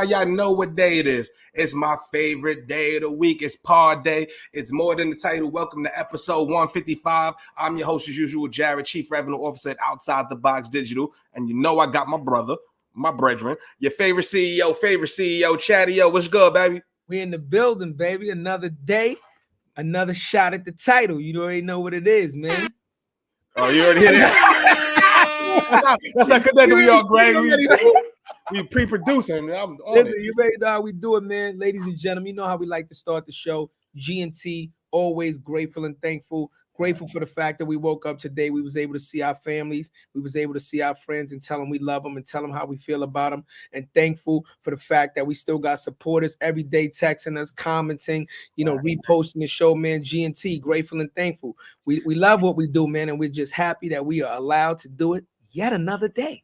Y'all know what day it is. It's my favorite day of the week. It's Pod Day. It's More Than the Title. Welcome to episode 155. I'm your host, as usual, Jarrett, Chief Revenue Officer at Outside the Box Digital. And you know I got my brother, my brethren, your favorite CEO, Chadeo. What's good, baby? We in the building, baby. Another day, another shot at the title. You already know what it is, man. Oh, you already hear that? that's how connected we are, Greg. We pre-producing. Listen, you ready to know how we do it, man. Ladies and gentlemen, you know how we like to start the show. G&T, always grateful and thankful. Grateful for the fact that we woke up today. We was able to see our families. We was able to see our friends and tell them we love them and tell them how we feel about them. And thankful for the fact that we still got supporters every day texting us, commenting, reposting the show, man. G&T, grateful and thankful. We love what we do, man. And we're just happy that we are allowed to do it yet another day.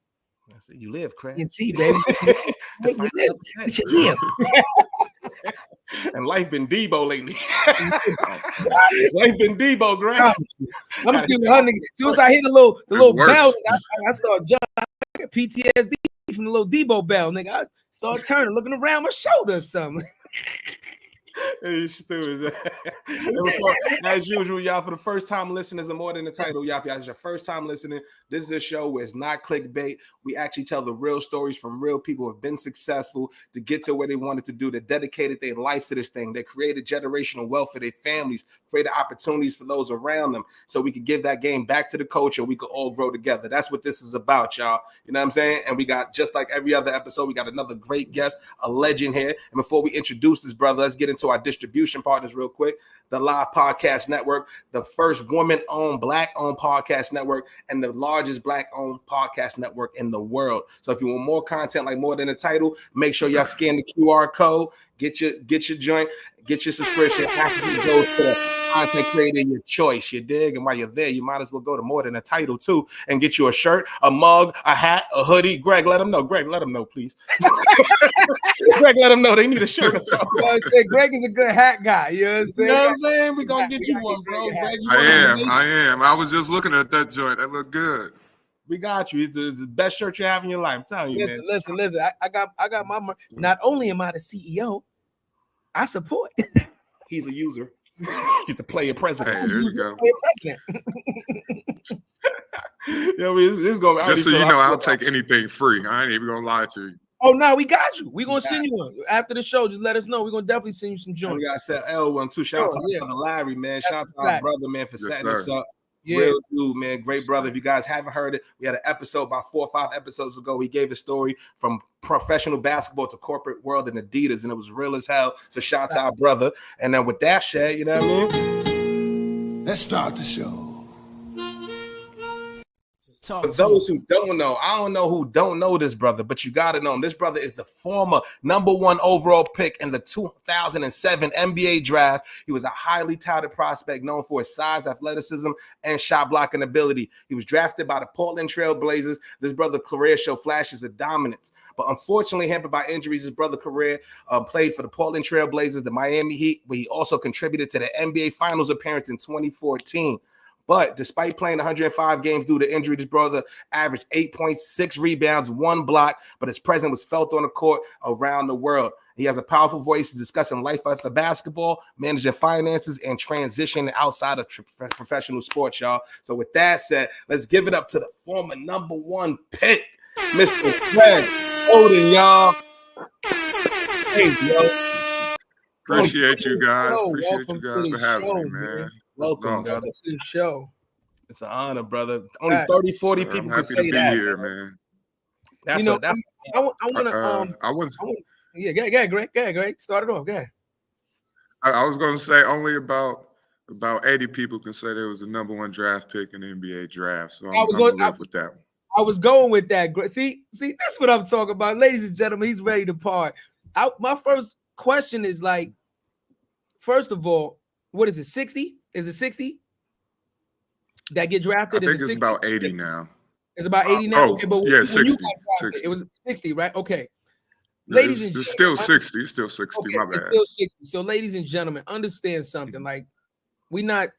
You live, Craig. G&T, baby. You live. And life been Debo lately. Life been Debo, Greg. I'm keeping 100. As soon as I hit the little bell, I start jumping. I got PTSD from the little Debo bell, nigga. I start turning, looking around my shoulder or something. As usual, y'all, for the first time listeners of More Than the Title, y'all, if it's your first time listening, this is a show where it's not clickbait. We actually tell the real stories from real people who have been successful to get to where they wanted to do, that dedicated their life to this thing, that created generational wealth for their families, created opportunities for those around them, so we could give that game back to the culture. We could all grow together. That's what this is about, y'all. You know what I'm saying? And we got, just like every other episode, we got another great guest, a legend here. And before we introduce this brother, let's get into our distribution partners real quick. The Live Podcast Network, the first woman-owned, black-owned podcast network, and the largest black-owned podcast network in the world. So if you want more content like More Than a Title, make sure y'all scan the QR code, get your joint, get your subscription. After it goes to the content creator of your choice, you dig? And while you're there, you might as well go to More Than a Title too and get you a shirt, a mug, a hat, a hoodie. Greg, let them know. Greg, let them know, please. Greg, let them know they need a shirt or something. I said, Greg is a good hat guy. You know what I'm saying? You know what I'm saying? We're going to get you one, bro. Greg, I am. I was just looking at that joint. That looked good. We got you. It's the best shirt you have in your life. I'm telling you, man. Listen. I got my money. Not only am I the CEO, I support. He's a user. He's the player president. Hey, there you go. It's going. Just so you know, I'll take anything free. I ain't even gonna lie to you. Oh no, we got you. We're gonna send you one after the show. Just let us know. We're gonna definitely send you some joints. We got set L1 too. Shout out to our brother Larry, man. Shout out to our brother, man, for setting us up. Yeah. Real dude, man. Great brother. If you guys haven't heard it, we had an episode about 4 or 5 episodes ago. He gave a story from professional basketball to corporate world and Adidas, and it was real as hell. So shout out to our brother. And then with that shit, you know what I mean? Let's start the show. For those who don't know, I don't know who don't know this brother, but you got to know him. This brother is the former #1 overall pick in the 2007 NBA draft. He was a highly touted prospect known for his size, athleticism, and shot blocking ability. He was drafted by the Portland Trail Blazers. This brother's career showed flashes of dominance, but unfortunately hampered by injuries. His brother's career played for the Portland Trail Blazers, the Miami Heat, where he also contributed to the NBA Finals appearance in 2014. But despite playing 105 games due to injury, this brother averaged 8.6 rebounds, 1 block, but his presence was felt on the court around the world. He has a powerful voice discussing life after basketball, managing finances, and transitioning outside of professional sports, y'all. So with that said, let's give it up to the former #1 pick, Mr. Greg Oden, y'all. Thanks, yo. Appreciate you guys. Appreciate you guys for having me, man. Welcome to the show. It's an honor, brother. Only 30, 40 people can say that. Here, man. I want to. Go ahead, Greg. Start it off. Go ahead. I was going to say only about 80 people can say there was the #1 draft pick in the NBA draft. So I'm going to live with that one. I was going with that. See, that's what I'm talking about, ladies and gentlemen. He's ready to part. My first question is like, first of all, what is it? 60? Is it 60 that get drafted? I think it's about 80 now. It's about 80 now. Okay, but 60. It was 60, right? Okay. No, ladies and gentlemen, it's still 60. It's still 60. Okay, my bad. It's still 60. So, ladies and gentlemen, understand something. Like, we not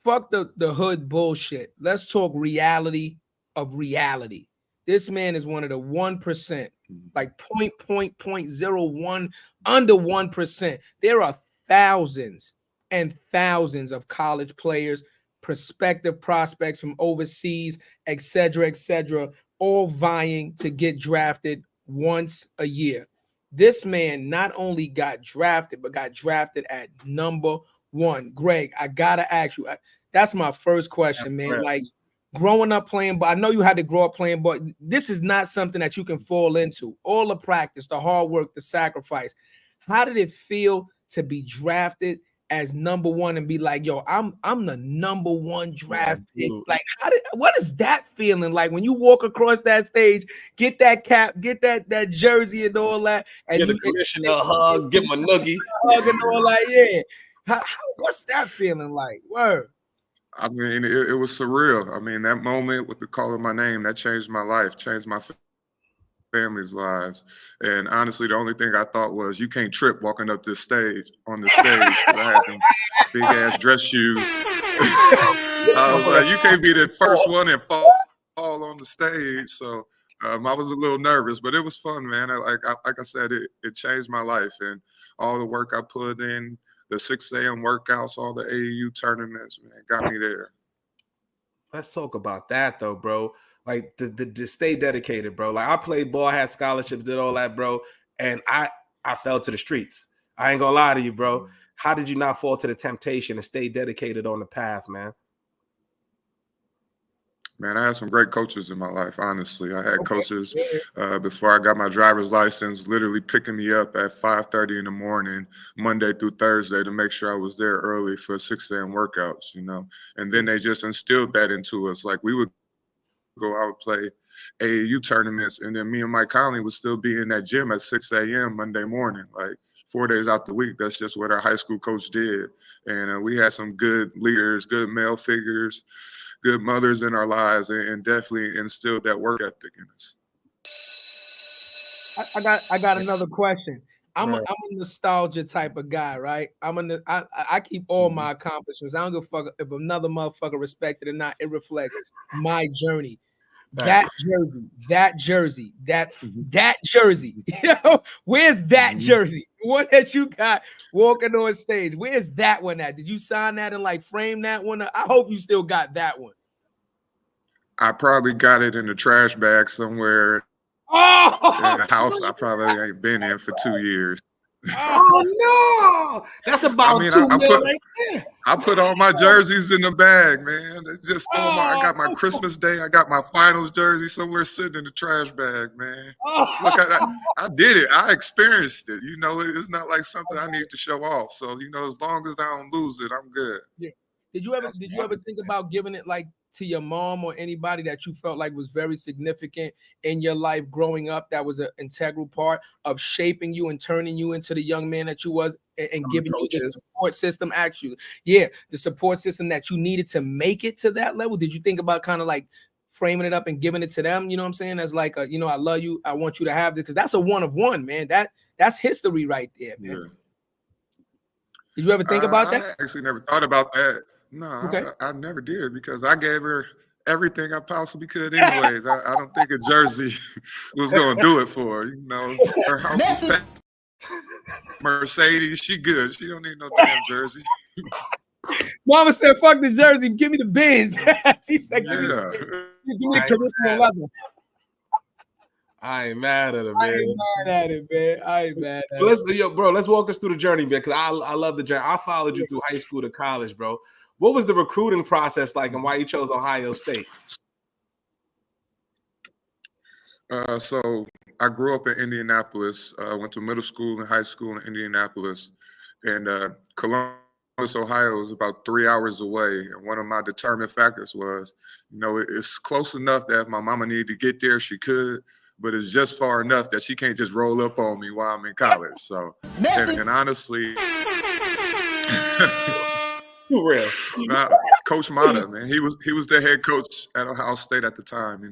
fuck the hood bullshit. Let's talk reality of reality. This man is one of the 1%, like 0.01, under 1%. There are thousands and thousands of college players, prospective prospects from overseas, et cetera, all vying to get drafted once a year. This man not only got drafted, but got drafted at number 1. Greg, I gotta ask you. That's my first question, man. Like, growing up playing, but I know you had to grow up playing, but this is not something that you can fall into. All the practice, the hard work, the sacrifice. How did it feel to be drafted as number 1 and be like, yo, I'm the number 1 draft pick? Like, what is that feeling like when you walk across that stage, get that cap, get that jersey and all that, and get the commissioner a hug, give him a noogie, hug and all that? Yeah. What's that feeling like? Word. I mean, it was surreal. I mean, that moment with the call of my name, that changed my life, changed my family's lives. And honestly, the only thing I thought was, you can't trip walking up this stage, on the stage, because I had them big ass dress shoes. I was like, you can't be the first one and fall on the stage. So I was a little nervous, but it was fun, man. Like I said, it changed my life, and all the work I put in, the 6 a.m. workouts, all the AAU tournaments, man, got me there. Let's talk about that though, bro. Like, to stay dedicated, bro. Like, I played ball, had scholarships, did all that, bro, and I fell to the streets. I ain't gonna lie to you, bro. How did you not fall to the temptation and stay dedicated on the path, man? Man, I had some great coaches in my life, honestly. I had coaches before I got my driver's license, literally picking me up at 5:30 in the morning, Monday through Thursday, to make sure I was there early for 6 a.m. workouts, you know. And then they just instilled that into us. Like, we would go out and play AAU tournaments, and then me and Mike Conley would still be in that gym at 6 a.m. Monday morning, like 4 days out the week. That's just what our high school coach did. And we had some good leaders, good male figures, good mothers in our lives, and definitely instilled that work ethic in us. I got another question. I'm a nostalgia type of guy, right? I keep all my accomplishments. I don't give a fuck if another motherfucker respect it or not. It reflects my journey. That jersey, that jersey. You know, where's that jersey? The one that you got walking on stage. Where's that one at? Did you sign that and like frame that one? I hope you still got that one. I probably got it in the trash bag somewhere in a house I probably ain't been in for 2 years. Oh no, that's about $2 million right there. I put all my jerseys in the bag, man. It's just I got my Christmas Day, I got my finals jersey somewhere sitting in the trash bag, man. Look, I did it. I experienced it. You know, it's not like something I need to show off. So, you know, as long as I don't lose it, I'm good. Yeah. Did you ever think about giving it like to your mom or anybody that you felt like was very significant in your life growing up, that was an integral part of shaping you and turning you into the young man that you was, and giving you the support system, the support system that you needed to make it to that level? Did you think about kind of like framing it up and giving it to them, you know what I'm saying, as like a, you know, I love you, I want you to have this, because that's a one of one, man. That's history right there, man. Yeah. Did you ever think about that? I actually never thought about that. No, okay. I never did, because I gave her everything I possibly could anyways. I don't think a jersey was going to do it for her. You know, her house is packed. Mercedes, she good. She don't need no damn jersey. Mama said, fuck the jersey, give me the Benz. She said, give me the traditional level. I ain't mad at it, man. I ain't mad at it. Let's walk us through the journey, man, because I love the journey. I followed you through high school to college, bro. What was the recruiting process like, and why you chose Ohio State? So I grew up in Indianapolis. Went to middle school and high school in Indianapolis, and Columbus, Ohio is about 3 hours away. And one of my determining factors was, you know, it's close enough that if my mama needed to get there, she could, but it's just far enough that she can't just roll up on me while I'm in college. So, and honestly, too real. Coach Mata, man, he was the head coach at Ohio State at the time,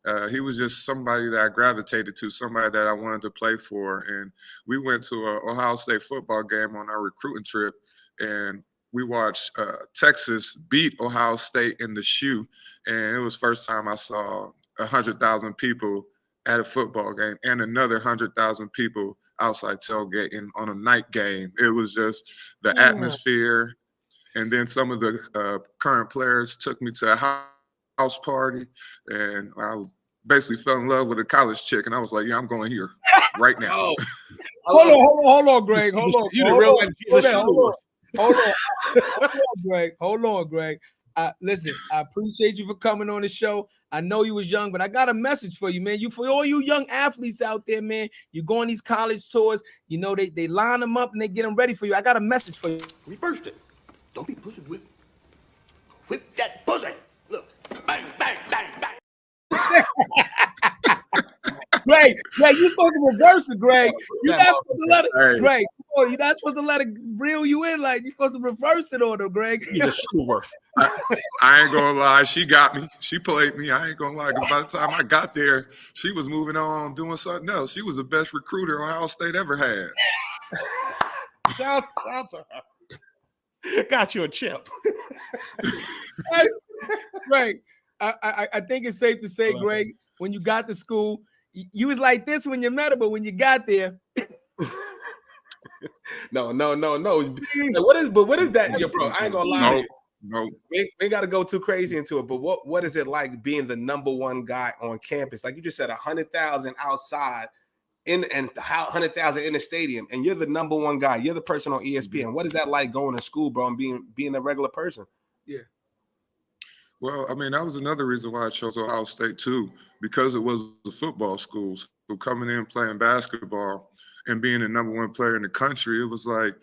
and he was just somebody that I gravitated to, somebody that I wanted to play for. And we went to an Ohio State football game on our recruiting trip, and we watched Texas beat Ohio State in the shoe. And it was the first time I saw 100,000 people at a football game and another 100,000 people outside tailgating on a night game. It was just the atmosphere. And then some of the current players took me to a house party, and I was basically fell in love with a college chick, and I was like, yeah, I'm going here right now. Oh, hold on, Greg. Hold on. You the real like Jesus Shuttleworth. Hold on, Greg. Listen, I appreciate you for coming on the show. I know you was young, but I got a message for you, man. For all you young athletes out there, man, you go on these college tours, you know, they line them up and they get them ready for you. I got a message for you. Reversed it. Don't be pussy whip. Whip that pussy. Look. Bang, bang, bang, bang. Greg, you supposed to reverse it, Greg. You're not supposed to let it, Greg. You're not supposed to let it reel you in. Like, you're supposed to reverse it on her, Greg. He's a Shuttleworth. I ain't gonna lie, she got me. She played me. I ain't gonna lie, because by the time I got there, she was moving on, doing something else. She was the best recruiter Ohio State ever had. Shout to her. Got you a chip. Greg, I think it's safe to say, Greg, when you got to school, you was like this when you met her, but when you got there. No. What is that, yo, bro? I ain't gonna lie. No. We ain't got to go too crazy into it, but what is it like being the number one guy on campus? Like you just said, 100,000 outside and 100,000 in the stadium, and you're the number one guy. You're the person on ESPN. What is that like going to school, bro, and being a regular person? Yeah. Well, I mean, that was another reason why I chose Ohio State too, because it was the football schools. So coming in playing basketball and being the number one player in the country, it was like,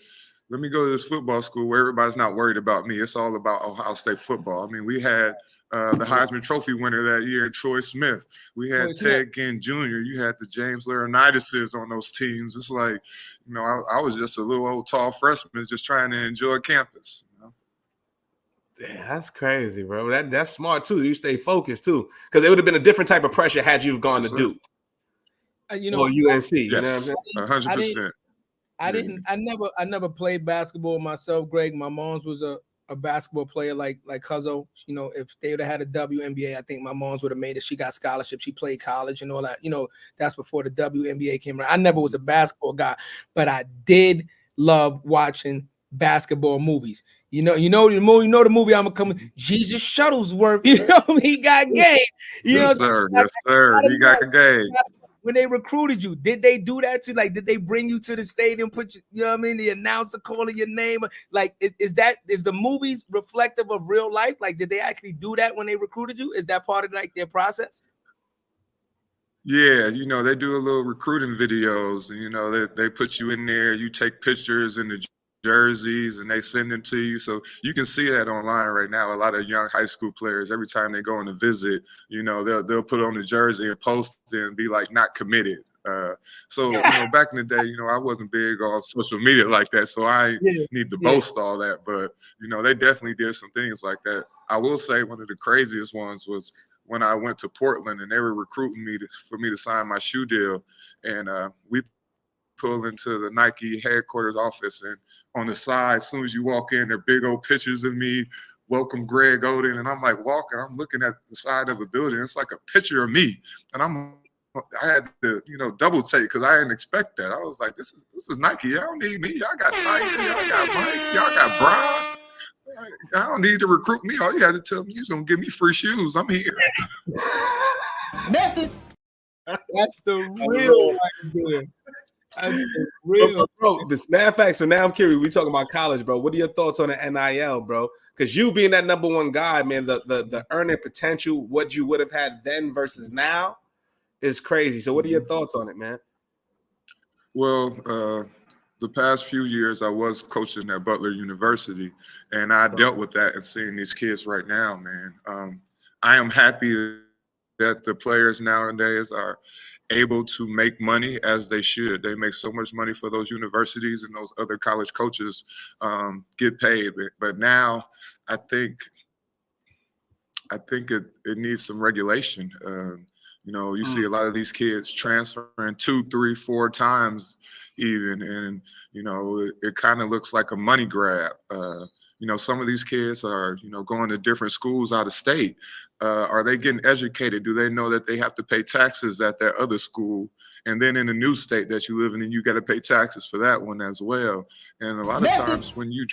let me go to this football school where everybody's not worried about me. It's all about Ohio State football. I mean, we had the Heisman Trophy winner that year, Troy Smith. We had Ted Ginn Jr. You had the James Laurinaitis on those teams. It's like, you know, I was just a little old tall freshman just trying to enjoy campus. You know? Damn, that's crazy, bro. That's smart too. You stay focused too, because it would have been a different type of pressure had you gone to Duke. You know, or UNC. You know Yes, what I'm saying? 100%. I never played basketball myself, Greg. My mom's was a basketball player like Cuzzo. You know, if they would have had a WNBA, I think my mom's would have made it. She got scholarship. She played college and all that. You know, that's before the WNBA came around. I never was a basketball guy, but I did love watching basketball movies. You know the movie I'm coming. Jesus Shuttlesworth. You know, he got game. Yes, sir. He got game. When they recruited you, did they do that too? Like, did they bring you to the stadium, put you, you know what I mean? The announcer calling your name. Like, is the movies reflective of real life? Like, did they actually do that when they recruited you? Is that part of like their process? Yeah, you know, they do a little recruiting videos, and you know, they put you in there, you take pictures in the jerseys and they send them to you. So you can see that online right now. A lot of young high school players, every time they go on a visit, you know, they'll put on the jersey and post it and be like, not committed. So, you know, back in the day, you know, I wasn't big on social media like that, so I need to boast all that. But, you know, they definitely did some things like that. I will say one of the craziest ones was when I went to Portland and they were recruiting me for me to sign my shoe deal. And we pull into the Nike headquarters office, and on the side, as soon as you walk in, there are big old pictures of me, welcome Greg Oden, and I'm like walking, I'm looking at the side of a building, it's like a picture of me, and I had to, you know, double take because I didn't expect that. I was like, this is Nike, y'all don't need me, y'all got Tiger, y'all got Mike, y'all got Brian, I don't need to recruit me. All you had to tell me, you're gonna give me free shoes. I'm here. Message. That's the real way to do it. That's real, bro. Matter of fact, so now I'm curious. We talking about college, bro. What are your thoughts on the NIL, bro? Because you being that number one guy, man, the earning potential, what you would have had then versus now, is crazy. So, what are your thoughts on it, man? Well, the past few years, I was coaching at Butler University, and I dealt with that and seeing these kids right now, man. I am happy that the players nowadays are able to make money as they should. They make so much money for those universities, and those other college coaches get paid. But now I think it needs some regulation. You know, you see a lot of these kids transferring 2, 3, 4 times even, and, you know, it kind of looks like a money grab. You some of these kids are, going to different schools out of state. Are they getting educated? Do they know that they have to pay taxes at that other school? And then in the new state that you live in, you got to pay taxes for that one as well. And a lot of times when you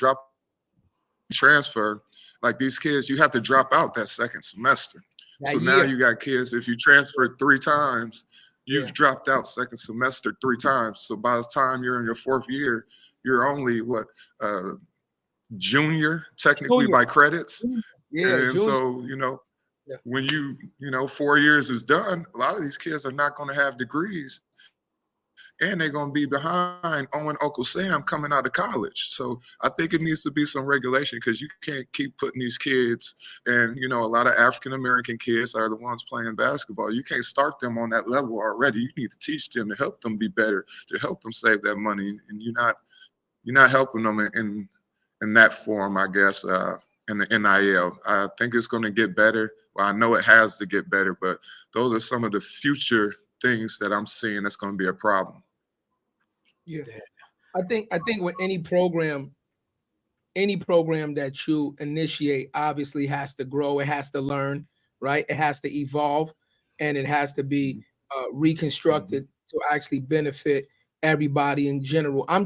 transfer, like these kids, you have to drop out that second semester. So now you got kids, if you transfer 3 times, you've dropped out second semester 3 times. So by the time you're in your 4th year, you're only junior technically by credits. And so, when you 4 years is done, a lot of these kids are not going to have degrees, and they're going to be behind Owen Uncle Sam coming out of college. So I think it needs to be some regulation, because you can't keep putting these kids, and a lot of African-American kids are the ones playing basketball. You can't start them on that level already. You need to teach them to help them be better, to help them save that money. And you're not helping them in that form, I guess, in the NIL. I think it's going to get better. Well, I know it has to get better, but those are some of the future things that I'm seeing that's going to be a problem. Yeah, I think with any program that you initiate obviously has to grow. It has to learn, right? It has to evolve, and it has to be reconstructed to actually benefit everybody in general. I'm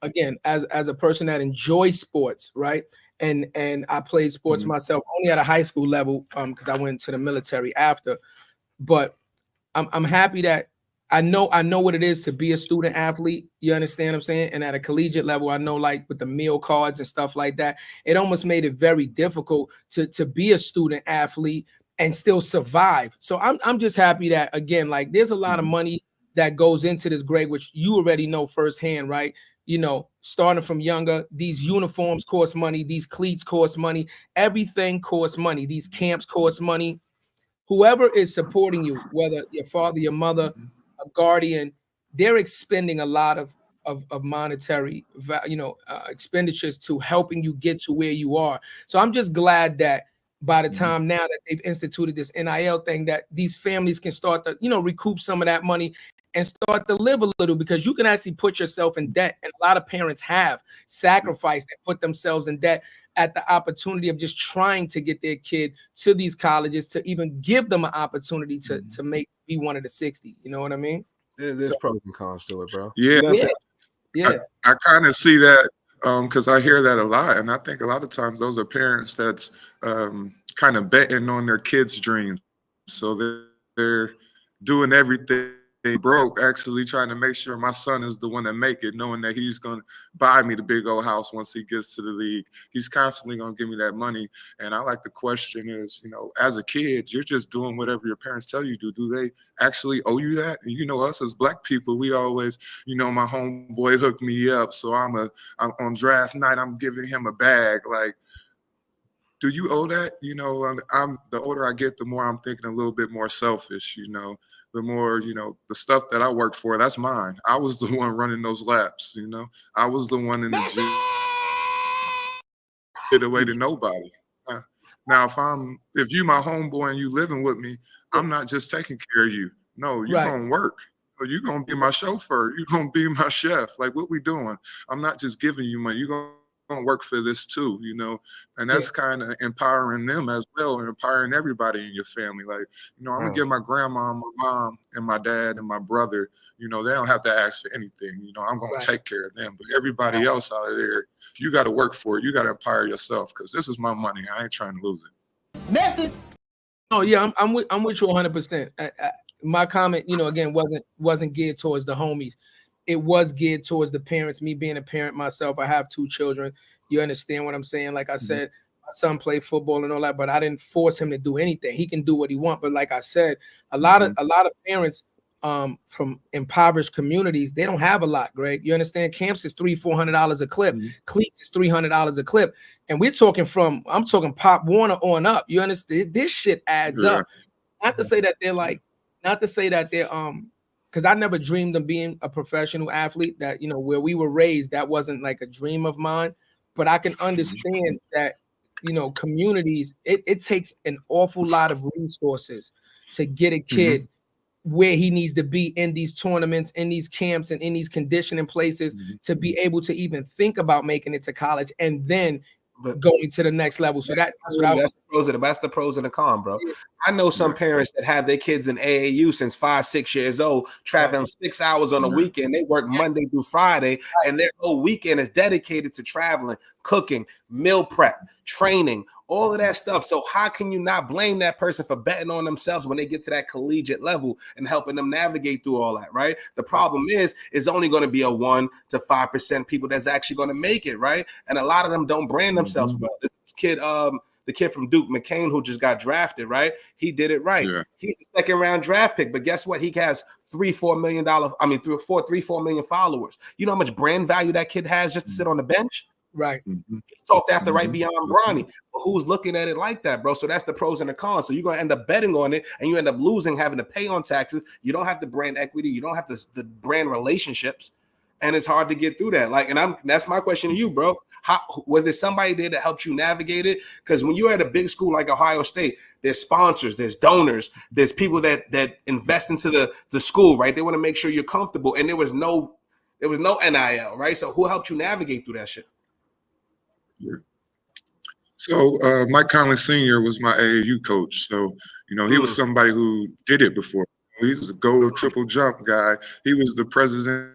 again, as a person that enjoys sports, right? And I played sports myself only at a high school level, because I went to the military after. But I'm happy that I know what it is to be a student athlete. You understand what I'm saying? And at a collegiate level, I know, like with the meal cards and stuff like that, it almost made it very difficult to be a student athlete and still survive. So I'm just happy that, again, like there's a lot of money that goes into this, Greg, which you already know firsthand, right? Starting from younger, these uniforms cost money, these cleats cost money, everything costs money, these camps cost money. Whoever is supporting you, whether your father, your mother, a guardian, they're expending a lot of monetary, expenditures to helping you get to where you are. So I'm just glad that by the time now that they've instituted this NIL thing, that these families can start to, recoup some of that money and start to live a little, because you can actually put yourself in debt. And a lot of parents have sacrificed and put themselves in debt at the opportunity of just trying to get their kid to these colleges, to even give them an opportunity to be one of the 60. You know what I mean? There's pros and cons to it, bro. Yeah. I kind of see that, because I hear that a lot. And I think a lot of times those are parents that's kind of betting on their kids' dreams. So they're doing everything broke, actually trying to make sure my son is the one that make it, knowing that he's going to buy me the big old house once he gets to the league. He's constantly going to give me that money. And I like the question is, as a kid, you're just doing whatever your parents tell you to do. Do they actually owe you that? And us as Black people, we always, my homeboy hooked me up, so I'm on draft night, I'm giving him a bag. Like, do you owe that? I'm the older I get, the more I'm thinking a little bit more selfish, the more, the stuff that I worked for, that's mine. I was the one running those laps, I was the one in the gym. Get away to nobody. Now, if you my homeboy and you living with me, I'm not just taking care of you. No, you're gonna work. You're gonna be my chauffeur. You're gonna be my chef. Like, what we doing? I'm not just giving you money. You're gonna work for this too, and that's kind of empowering them as well, and empowering everybody in your family. Like, I'm gonna give my grandma, my mom, and my dad and my brother, they don't have to ask for anything. I'm gonna take care of them. But everybody else out of there, you got to work for it. You got to empower yourself, because this is my money. I ain't trying to lose it. Message. Oh yeah, I'm with you 100%. My comment, again, wasn't geared towards the homies. It was geared towards the parents. Me being a parent myself, I have 2 children. You understand what I'm saying? Like I said, my son played football and all that, but I didn't force him to do anything. He can do what he wants. But like I said, a lot of parents from impoverished communities, they don't have a lot, Greg. You understand? Camps is $300-400 a clip. Cleats is $300 a clip. And I'm talking Pop Warner on up. You understand? This shit adds up. Not to say that they're because I never dreamed of being a professional athlete. That, where we were raised, that wasn't like a dream of mine. But I can understand that, communities, it takes an awful lot of resources to get a kid where he needs to be in these tournaments, in these camps, and in these conditioning places to be able to even think about making it to college, and then going to the next level. So that's what that's the pros and the cons, bro. Yeah. I know some parents that have their kids in AAU since 5-6 years old, traveling 6 hours on a weekend. They work Monday through Friday, and their whole weekend is dedicated to traveling, cooking, meal prep, training, all of that stuff. So how can you not blame that person for betting on themselves when they get to that collegiate level and helping them navigate through all that, right? The problem is only going to be a 1 to 5% people that's actually going to make it, right? And a lot of them don't brand themselves well. This kid, the kid from Duke, McCain, who just got drafted, right? He did it right. Yeah. He's a second-round draft pick, but guess what? He has $3-4 million. I mean, 3-4 million followers. You know how much brand value that kid has just to sit on the bench? Right. He's talked after right beyond Bronny. But who's looking at it like that, bro? So that's the pros and the cons. So you're going to end up betting on it, and you end up losing, having to pay on taxes. You don't have the brand equity. You don't have the brand relationships. And it's hard to get through that. Like, and that's my question to you, bro. How was there somebody there that helped you navigate it? Because when you're at a big school like Ohio State, there's sponsors, there's donors, there's people that invest into the school, right? They want to make sure you're comfortable. And there was no NIL, right? So who helped you navigate through that shit? Yeah. So Mike Conley Sr. was my AAU coach. So, you know, he was somebody who did it before. He's a gold triple jump guy. He was the president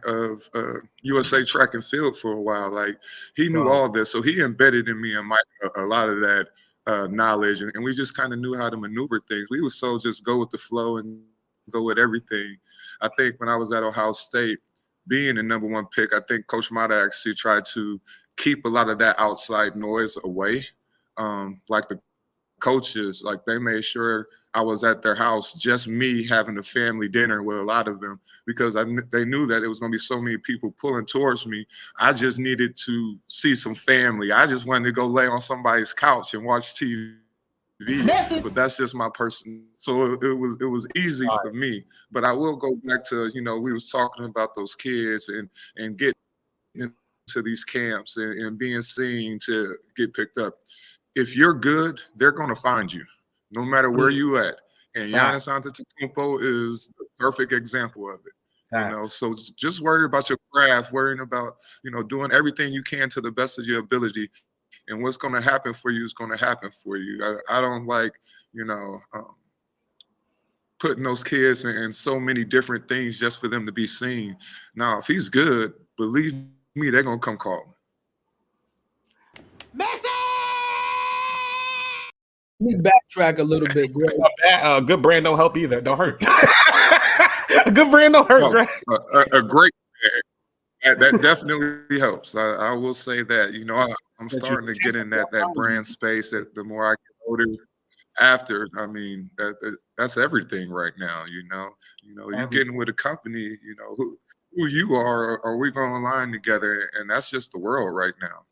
of USA Track and Field for a while. Like, he knew all this. So he embedded in me and Mike a lot of that knowledge. And we just kind of knew how to maneuver things. We would so just go with the flow and go with everything. I think when I was at Ohio State, being the #1 pick, I think Coach Mata actually tried to keep a lot of that outside noise away. Like the coaches, like they made sure I was at their house, just me having a family dinner with a lot of them, because they knew that it was going to be so many people pulling towards me. I just needed to see some family. I just wanted to go lay on somebody's couch and watch TV. But that's just my person. So it was easy for me. But I will go back to, you know, we was talking about those kids and getting into these camps and being seen to get picked up. If you're good, they're going to find you, no matter where you at. And Giannis Antetokounmpo is the perfect example of it. You know, so just worry about your craft, worrying about, you know, doing everything you can to the best of your ability. And what's going to happen for you is going to happen for you. I don't like, you know, putting those kids in so many different things just for them to be seen. Now, if he's good, believe me, they're going to come call me. Let me backtrack a little bit, Greg. A good brand don't help either. Don't hurt. A good brand don't hurt, Greg. A great brand. That definitely helps. I will say that. You know, I'm starting to get in that brand space. That the more I get older, after, I mean, that's everything right now. You know, you're getting with a company. You know who you are we going to align together, and that's just the world right now.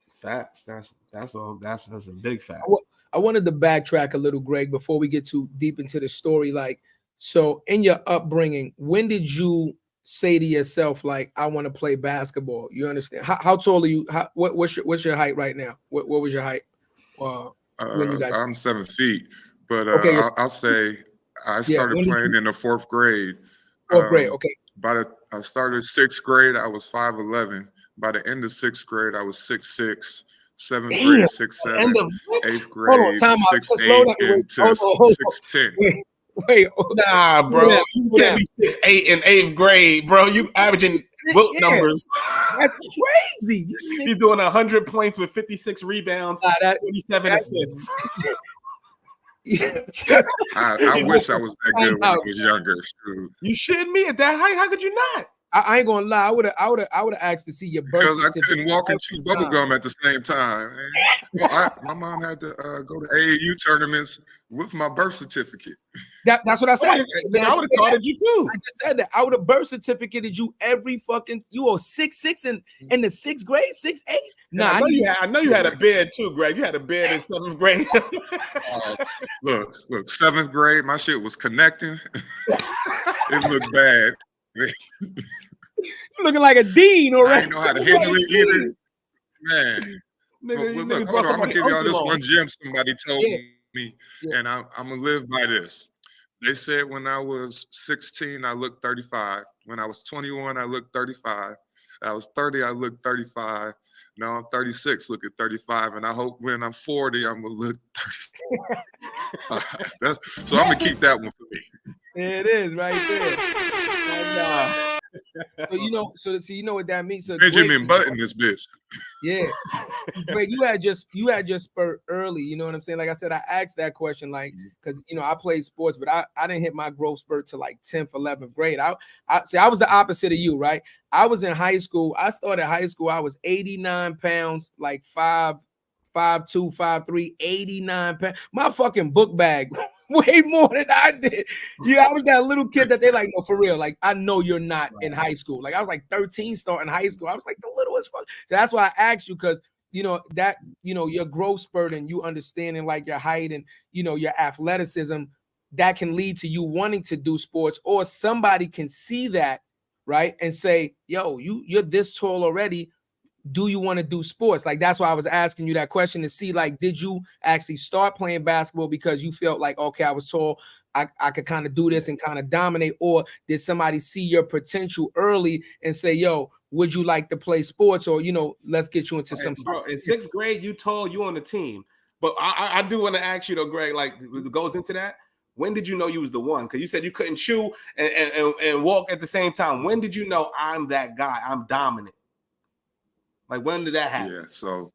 Facts. That's a big fact. I wanted to backtrack a little, Greg, before we get too deep into the story. Like, so in your upbringing, when did you say to yourself, like, I want to play basketball? You understand? How tall are you? What's your height right now? What was your height? When you got? I'm 7 feet, but okay, I'll say I started playing in the 4th grade. 4th grade, okay. I started 6th grade. I was 5'11". By the end of 6th grade, I was 6'6". 7th grade, 6'7", 8th grade, 6'8", into 6'10". Wait, nah, bro, you can't be 6'8" in 8th grade, bro. You averaging Wilt numbers. That's crazy. He's doing 100 points with 56 rebounds, 27 assists. I wish I was that good when I was younger. You shitting me at that height? How could you not? I ain't gonna lie. I would have asked to see your birth because I couldn't walk and chew bubblegum at the same time. Well, my mom had to go to AAU tournaments with my birth certificate. That's what I said. I would have thought you too. I just said that. I would have birth certificated you every fucking. You were 6'6" in the 6th grade, 6'8". Nah, I know you had a beard too, Greg. You had a beard in 7th grade. Look, 7th grade, my shit was connecting. It looked bad. You're looking like a dean already. I didn't know how to handle it either. Man. Look, hold on. I'm going to give y'all this one gem somebody told me, and I'm going to live by this. They said when I was 16, I looked 35. When I was 21, I looked 35. I was 30, I looked 35. Now I'm 36, look at 35, and I hope when I'm 40, I'm gonna look 35. So I'm gonna keep that one for me. There it is, right there. Nah. So you know, you know what that means. So Benjamin Greg, Button, this bitch. yeah. Greg, you had your spurt early. You know what I'm saying? Like I said, I asked that question, like, because you know I played sports, but I didn't hit my growth spurt to like 10th, 11th grade. I see. I was the opposite of you, right? I was in high school. I started high school. I was 89 pounds, like 5'2", 5'3", 89 pounds. My fucking book bag way more than I did. Yeah, I was that little kid that they like, no, for real. Like, I know you're not in high school. Like, I was like 13 starting high school. I was like the littlest fuck. So that's why I asked you, because you know that your growth spurt and you understanding like your height and your athleticism, that can lead to you wanting to do sports, or somebody can see that, right, and say, yo, you're this tall already. Do you want to do sports? Like, that's why I was asking you that question to see, like, did you actually start playing basketball because you felt like, okay, I was tall, I could kind of do this and kind of dominate, or did somebody see your potential early and say, yo, would you like to play sports, or let's get you into some bro, in 6th grade, you told you on the team. But I do want to ask you though, Greg, like it goes into that. When did you know you was the one? Because you said you couldn't chew and walk at the same time. When did you know I'm that guy? I'm dominant. Like, when did that happen? Yeah, so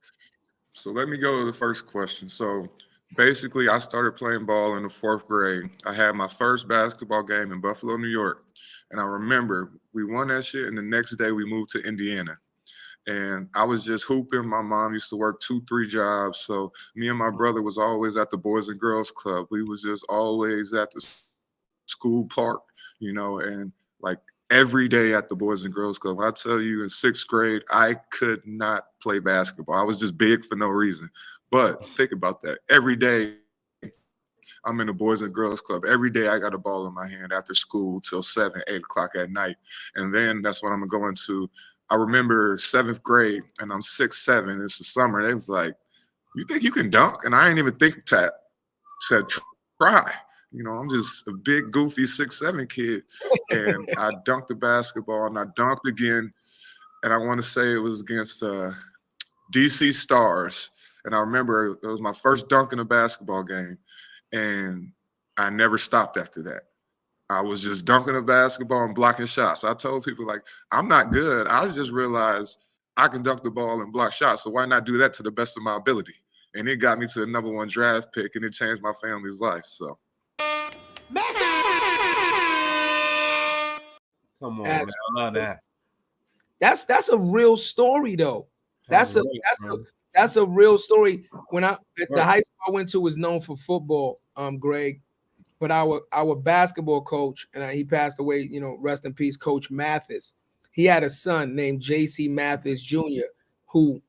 let me go to the first question. So basically, I started playing ball in the 4th grade. I had my first basketball game in Buffalo, New York. And I remember we won that shit, and the next day we moved to Indiana. And I was just hooping. My mom used to work 2-3 jobs. So me and my brother was always at the Boys and Girls Club. We was just always at the school park, and like every day at the Boys and Girls Club. When I tell you in 6th grade, I could not play basketball. I was just big for no reason. But think about that. Every day I'm in the Boys and Girls Club. Every day I got a ball in my hand after school till 7, 8 o'clock at night. And then that's when I'm going to go into. I remember 7th grade, and I'm 6'7". It's the summer. They was like, "You think you can dunk?" And I ain't even think that. Said, "Try." I'm just a big, goofy 6'7" kid. And I dunked the basketball, and I dunked again. And I want to say it was against DC Stars. And I remember it was my first dunk in a basketball game. And I never stopped after that. I was just dunking a basketball and blocking shots. I told people, like, I'm not good. I just realized I can dunk the ball and block shots. So why not do that to the best of my ability? And it got me to the #1 draft pick, and it changed my family's life. So. Come on, man. I love that. That's a real story though. That's a real story. When the high school I went to was known for football, Greg, but our basketball coach, and he passed away, rest in peace, Coach Mathis. He had a son named J.C. Mathis Jr., who,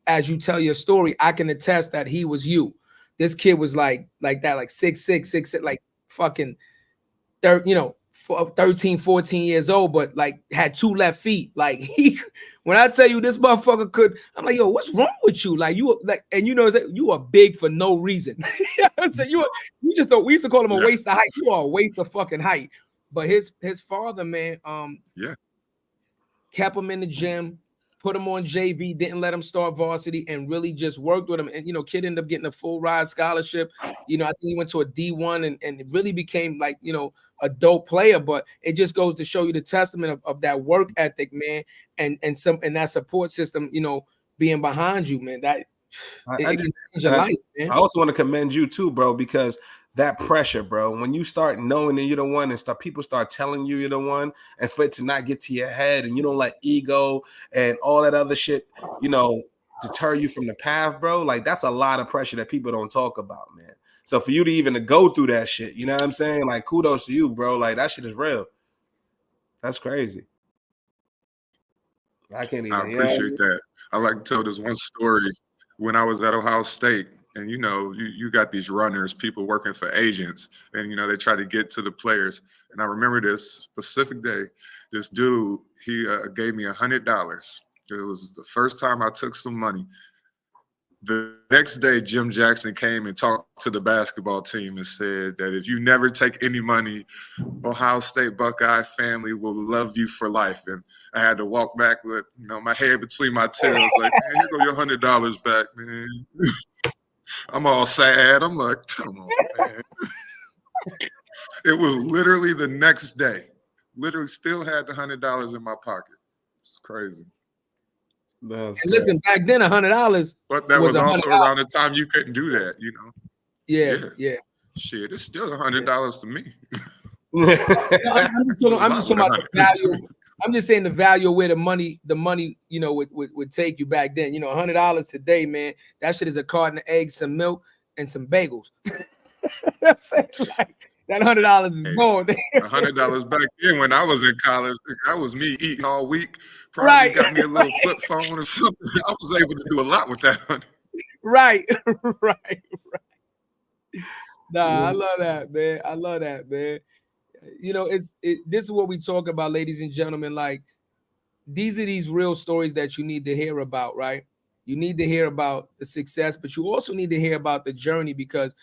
as you tell your story, I can attest that he was you. This kid was like that, like 6'6", 6'6", like fucking 13, 14 years old, but like had 2 left feet. Like when I tell you this motherfucker could, I'm like, yo, what's wrong with you? Like you like, and you are big for no reason. So you just don't. We used to call him a waste of height. You are a waste of fucking height. But his father, man, kept him in the gym, put him on JV, didn't let him start varsity, and really just worked with him. And kid ended up getting a full ride scholarship. I think he went to a D1 and it really became like a dope player. But it just goes to show you the testament of that work ethic, man, and that support system, being behind you, man. That it can change your life, man. I also want to commend you too, bro, because that pressure, bro, when you start knowing that you're the one and people start telling you you're the one, and for it to not get to your head and you don't let ego and all that other shit, deter you from the path, bro, like that's a lot of pressure that people don't talk about, man. So for you to even to go through that shit, you know what I'm saying? Like, kudos to you, bro. Like, that shit is real. That's crazy. I can't even. I appreciate that. I like to tell this one story. When I was at Ohio State, and you got these runners, people working for agents, and they try to get to the players. And I remember this specific day, this dude, he gave me $100. It was the first time I took some money. The next day, Jim Jackson came and talked to the basketball team and said that if you never take any money, Ohio State Buckeye family will love you for life. And I had to walk back with, my head between my tails, like, man, here go your $100 back, man. I'm all sad. I'm like, come on, man. It was literally the next day. Literally still had the $100 in my pocket. It's crazy. And listen, back then $100. But that was also around the time you couldn't do that, Yeah. Shit, it's still $100 to me. I'm just talking about the value. I'm just saying the value of where the money, would take you back then. $100 today, man. That shit is a carton of eggs, some milk, and some bagels. That's like that $100 is gone. $100 back then when I was in college, that was me eating all week. Probably got me a little flip phone or something. I was able to do a lot with that. Right. Nah, I love that, man. This is what we talk about, ladies and gentlemen. Like, these are these real stories that you need to hear about, right? You need to hear about the success, but you also need to hear about the journey because,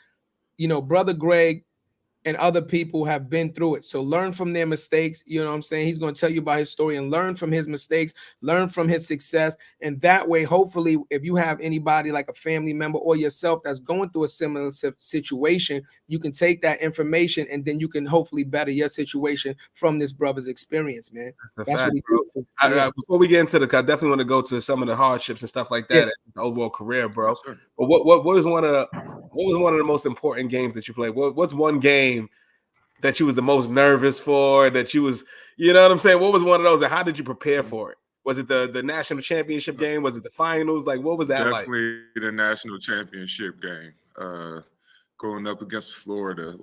Brother Greg and other people have been through it. So learn from their mistakes. You know what I'm saying? He's going to tell you about his story and learn from his mistakes, learn from his success. And that way, hopefully, if you have anybody like a family member or yourself that's going through a similar situation, you can take that information and then you can hopefully better your situation from this brother's experience, man. That's what we do. Before we get into I definitely want to go to some of the hardships and stuff like that, the overall career, bro. Sure. But what was one of the most important games that you played? What's one game that you was the most nervous for, that you was, you know what I'm saying? What was one of those, and how did you prepare for it? Was it the national championship game? Was it the finals? Like, what was that like? Definitely the national championship game. Going up against Florida.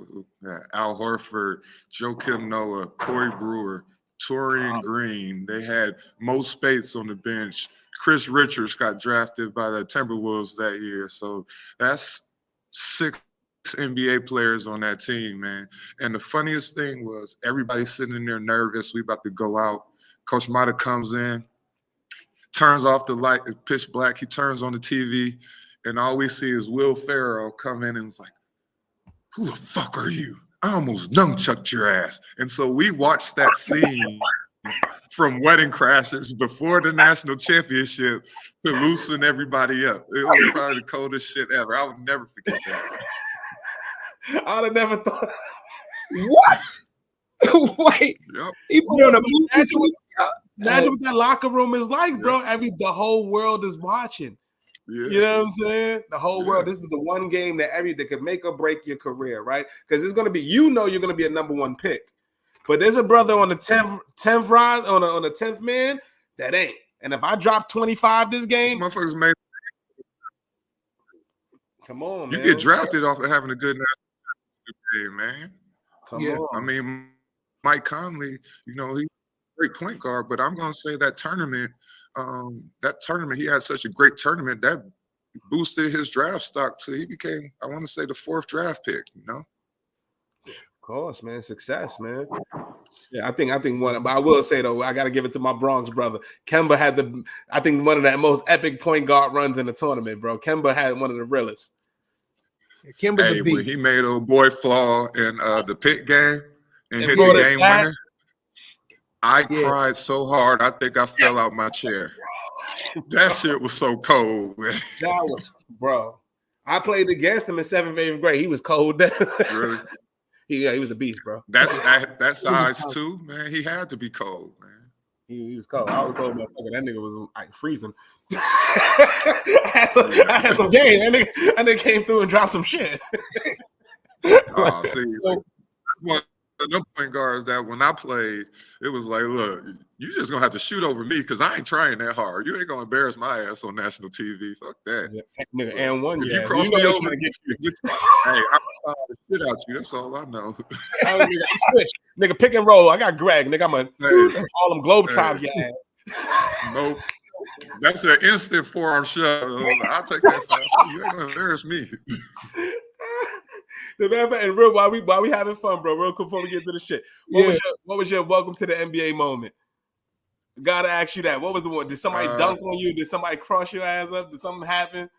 Al Horford, Joakim Noah, Corey Brewer, Torian Green. They had Mo Spates on the bench. Chris Richards got drafted by the Timberwolves that year. So that's 6 NBA players on that team, man. And the funniest thing was everybody sitting in there nervous. We about to go out. Coach Mata comes in, turns off the light, it's pitch black. He turns on the TV, and all we see is Will Ferrell come in and was like, who the fuck are you? I almost nunchucked your ass. And so we watched that scene from Wedding Crashers before the national championship to loosen everybody up. It was probably the coldest shit ever. I would never forget that. I would have never thought. What? Wait. Yep. He put on a movie. Imagine what that locker room is like, bro. The whole world is watching. Yeah. You know what I'm saying? The whole world. This is the one game that could make or break your career, right? Because it's gonna be, you're gonna be a number one pick. But there's a brother on the 10th rise on the 10th man that ain't. And if I drop 25 this game, motherfuckers made. Come on, you man. get drafted off of having a good game, man. Come on. I mean, Mike Conley, he's a great point guard, but I'm gonna say that tournament, he had such a great tournament that boosted his draft stock till he became, I want to say, the 4th draft pick, Of course, man. Success, man. Yeah, I think one, but I will say though, I gotta give it to my Bronx brother. Kemba had one of the most epic point guard runs in the tournament, bro. Kemba had one of the realest. Kemba's a beast. When he made old boy Flaw in the pit game and hit the game winner, I cried so hard I think I fell out my chair. That shit was so cold, man. That was, bro. I played against him in 7th, 8th grade. He was cold. Really? He was a beast, bro. That size too, man. He had to be cold, man. He was cold. I was cold, motherfucker. That nigga was like freezing. I had some game. That nigga came through and dropped some shit. One of them point guards that when I played, it was like, look, you just gonna have to shoot over me because I ain't trying that hard. You ain't gonna embarrass my ass on national TV. Fuck that. Yeah, nigga, and one. If you cross me over, hey, I'm gonna the shit out you. That's all I know. Switch, nigga, pick and roll. I got Greg, nigga. I'm gonna call him Globetrot your ass. Nope. That's an instant forearm shot. I'll take that fight. You ain't gonna embarrass me. And real, while we having fun, bro, real quick before we get into the shit. What was your welcome to the NBA moment? Gotta ask you that. What was the one? Did somebody dunk on you? Did somebody cross your ass up? Did something happen?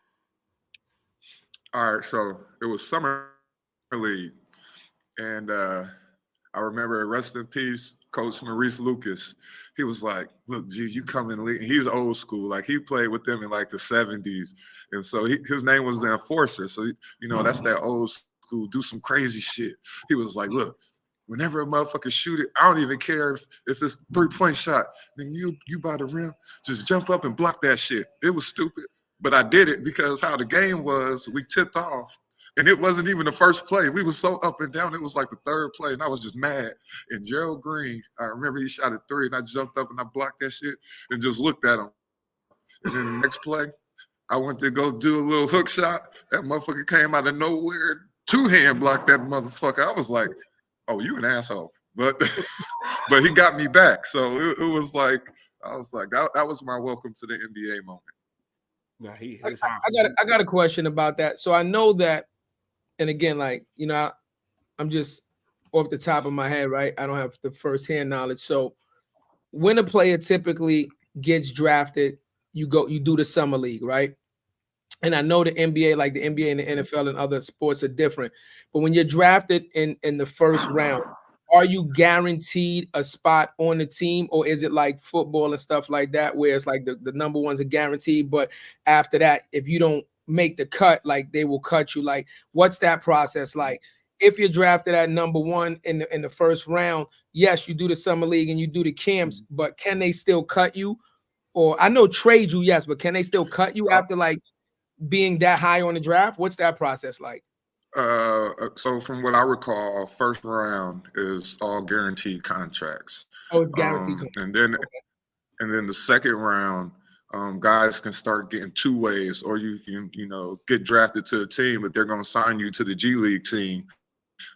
All right, so it was summer league, and I remember, rest in peace, Coach Maurice Lucas. He was like, "Look, G, you come in the league." And he's old school, like he played with them in like the '70s, and so his name was the Enforcer. So that's that old school, do some crazy shit. He was like, "Look, whenever a motherfucker shoot it, I don't even care if it's 3-point shot. Then you by the rim, just jump up and block that shit." It was stupid, but I did it because how the game was, we tipped off. And it wasn't even the first play. We was so up and down. It was like the third play, and I was just mad. And Gerald Green, I remember he shot a 3, and I jumped up and I blocked that shit and just looked at him. And then the next play, I went to go do a little hook shot. That motherfucker came out of nowhere, 2-hand blocked that motherfucker. I was like, "Oh, you an asshole." But but he got me back. So it was like, I was like, that was my welcome to the NBA moment. Nah, I got a question about that. So I know that, and again, like, I'm just off the top of my head, right? I don't have the firsthand knowledge. So when a player typically gets drafted, you do the summer league, right? And I know the NBA, like the NBA and the NFL and other sports are different. But when you're drafted in the first round, are you guaranteed a spot on the team, or is it like football and stuff like that, where it's like the number ones are guaranteed, but after that, if you don't make the cut, like they will cut you? Like, what's that process like? If you're drafted at number 1 in the first round, yes, you do the summer league and you do the camps, but can they still cut you? Or I know trade you, yes, but can they still cut you after like being that high on the draft? What's that process like? So from what I recall, first round is all guaranteed contracts. Oh, it's guaranteed. And then the second round, guys can start getting 2 ways, or you can, get drafted to a team, but they're going to sign you to the G League team,